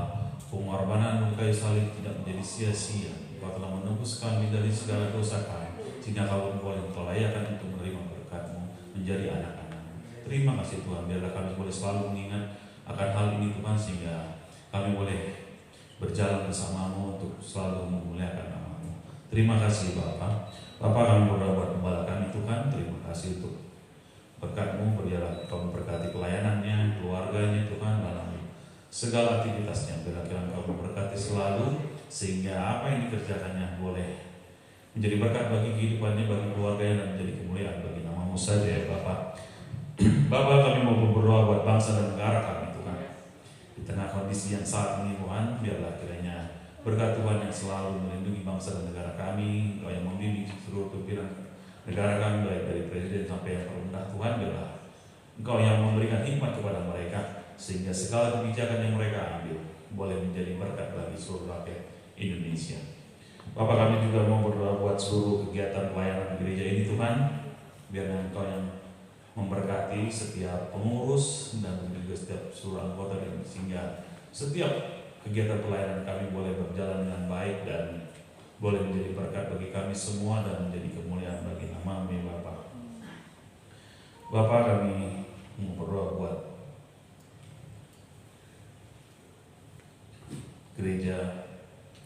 pengorbanan kayu salib tidak menjadi sia-sia. Kau telah menebus kami dari segala dosa kami, sehingga kau boleh terlayakkan untuk menerima berkat-Mu menjadi anak-anak-Mu. Terima kasih Tuhan, biarlah kami boleh selalu mengingat akan hal ini Tuhan, sehingga kami boleh berjalan bersama-Mu untuk selalu memuliakan nama-Mu. Terima kasih Bapa. Bapa, kami berdoa buat gembala kami Tuhan. Terima kasih untuk berkat-Mu. Biarlah Kau memberkati pelayanannya, keluarganya Tuhan, dalam segala aktivitasnya. Biarlah Kau memberkati selalu, sehingga apa yang dikerjakannya boleh menjadi berkat bagi kehidupannya, bagi keluarganya, dan menjadi kemuliaan bagi nama-Mu saja ya Bapa. Bapa, kami mau berdoa buat bangsa dan negara kami Tuhan. Di tengah kondisi yang saat ini Tuhan, biarlah kiranya berkat Tuhan yang selalu melindungi bangsa dan negara kami, Engkau yang membimbing seluruh pimpinan negara kami, baik dari presiden sampai yang terendah Tuhan, biarlah Engkau yang memberikan hikmat kepada mereka, sehingga segala kebijakan yang mereka ambil boleh menjadi berkat bagi seluruh rakyat Indonesia. Bapak, kami juga mau berdoa buat seluruh kegiatan pelayanan gereja ini Tuhan, biarlah Engkau yang memberkati setiap pengurus dan juga setiap seluruh anggota, dan sehingga setiap kegiatan pelayanan kami boleh berjalan dengan baik dan boleh menjadi berkat bagi kami semua dan menjadi kemuliaan bagi nama-Mu ya Bapak. Bapak, kami mau berdoa buat gereja,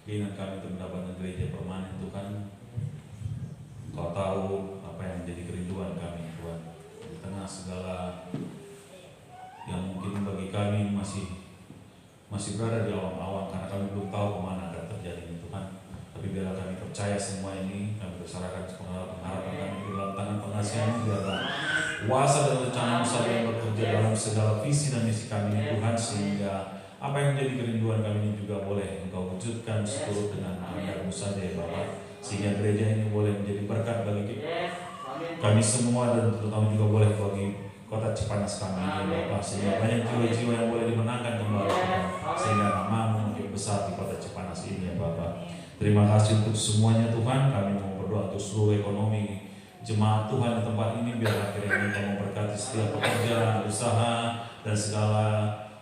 keinginan kami untuk mendapatkan gereja permanen Tuhan. Kau tahu apa yang menjadi kerinduan kami Tuhan, di tengah segala yang mungkin bagi kami masih berada di awang-awang, karena kami belum tahu kemana akan terjadi ini Tuhan. Tapi biarlah kami percaya semua ini, kami bersarahkan pengharapan kami di dalam tangan pengasihan-Mu. Biarlah kuasa dan rencana-Mu saja yang bekerja dalam segala visi dan misi kami ini Tuhan, sehingga apa yang menjadi kerinduan kami ini juga boleh Engkau wujudkan seturut dengan kehendak-Mu saja ya Bapak, sehingga gereja ini boleh menjadi berkat bagi kami semua, dan terutama juga boleh bagi kota Cipanas kami ini ya Bapak, sehingga banyak jiwa-jiwa yang boleh dimenangkan kembali Tuhan, sehingga nama-Mu makin besar di kota Cipanas ini ya Bapak. Terima kasih untuk semuanya Tuhan. Kami mau berdoa untuk seluruh ekonomi jemaat Tuhan di tempat ini, biar akhirnya Engkau memberkati setiap pekerjaan, usaha, dan segala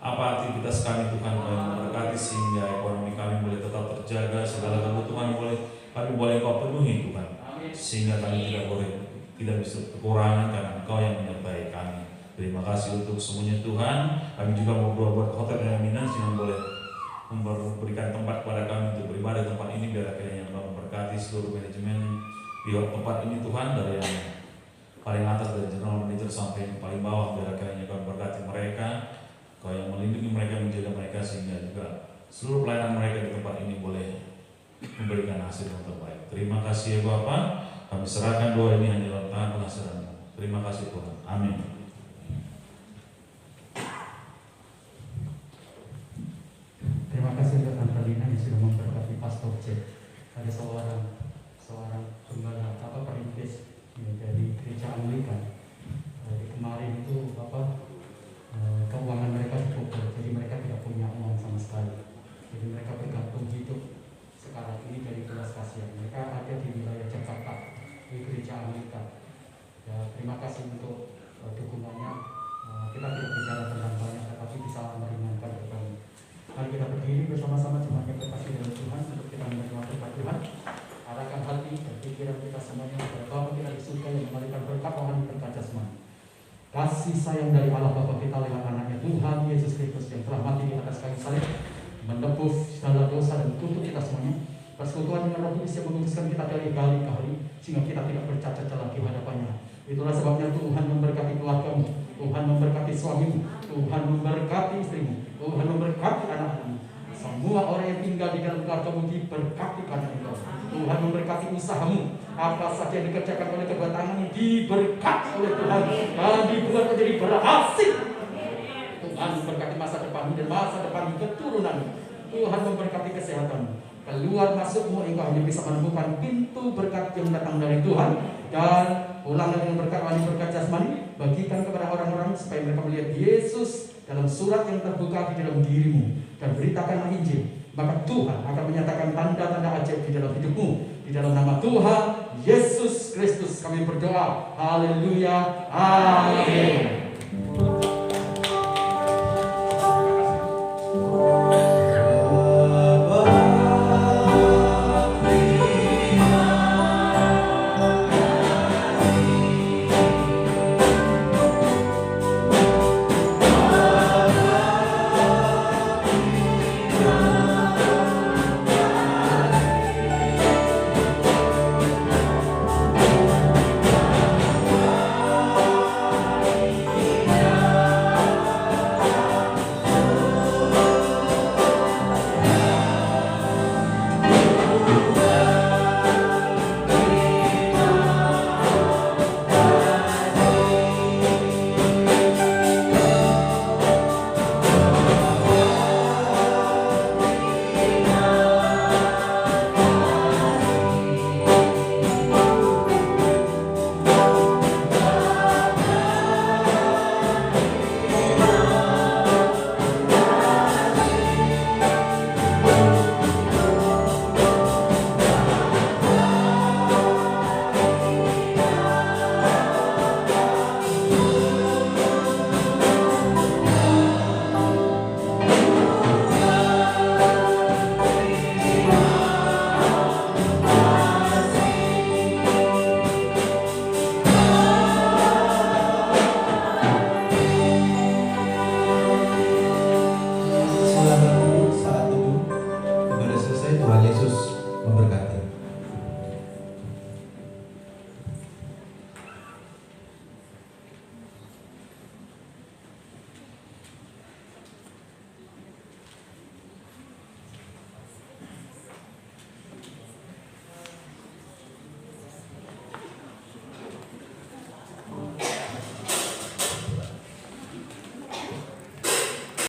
apa aktivitas kami Tuhan, Kau memberkati sehingga ekonomi kami boleh tetap terjaga, segala kebutuhan kami boleh Kau penuhi Tuhan, sehingga kami tidak bisa kekurangan karena Engkau yang menyertai kami. Terima kasih untuk semuanya Tuhan. Kami juga mau berdoa buat Hotel Eminence yang boleh memberikan tempat kepada kami untuk beribadah di tempat ini, biar akhirnya Engkau memberkati seluruh manajemen di tempat ini Tuhan, dari yang paling atas dari general manager sampai yang paling bawah, biar akhirnya Engkau memberkati mereka, Kau yang melindungi mereka, menjaga mereka, sehingga juga seluruh pelayanan mereka di tempat ini boleh memberikan hasil yang terbaik. Terima kasih ya Bapak. Kami serahkan doa ini hanya dalam tangan pengasihan-Mu. Terima kasih Tuhan. Amin. Terima kasih untuk Tante Lina yang sudah memberkati Pastor Jack. Ada seorang pembala perintis dari gereja Anglikan. Kemarin itu keuangan mereka cukup, jadi mereka tidak punya uang sama sekali. Jadi mereka bergantung hidup sekarang ini dari belas kasihan. Mereka ada di wilayah Jakarta, di gereja Anglikan. Ya, terima kasih untuk dukungannya. Kita tidak bicara tentang banyak, tetapi bisa meringankan beban. Mari kita berdiri bersama-sama, jemaat yang terkasih dalam Tuhan, untuk kita menerima berkat Tuhan. Arahkan hati dan pikiran kita semuanya kepada Bapa kita di surga yang memberikan berkat rohani berkat jasmani. Kasih sayang dari Allah Bapa kita lewat anaknya Tuhan Yesus Kristus yang telah mati di atas kayu salib, menebus segala dosa dan untuk kita semuanya. Persekutuan dengan Roh Kudus yang menguduskan kita dari hari ke hari, sehingga kita tidak bercacat lagi hadapannya. Itulah sebabnya Tuhan memberkati keluargamu, Tuhan memberkati suamimu, Tuhan memberkati istrimu, Tuhan memberkati anak-anakmu. Semua orang yang tinggal di dalam keluargamu diberkati karena Engkau. Tuhan memberkati usahamu, apa saja yang dikerjakan oleh kedua tanganmu diberkati oleh Tuhan dan dibuat menjadi berhasil. Tuhan memberkati masa depanmu dan masa depan keturunanmu. Tuhan memberkati kesehatanmu. Keluar masukmu engkau hanya bisa menemukan pintu berkat yang datang dari Tuhan, dan ulang dengan berkat rohani, berkat jasmani bagikan kepada orang-orang supaya mereka melihat Yesus dalam surat yang terbuka di dalam dirimu, dan beritakanlah Injil maka Tuhan akan menyatakan tanda-tanda ajaib di dalam hidupmu. Di dalam nama Tuhan Yesus Kristus kami berdoa. Haleluya. Amin.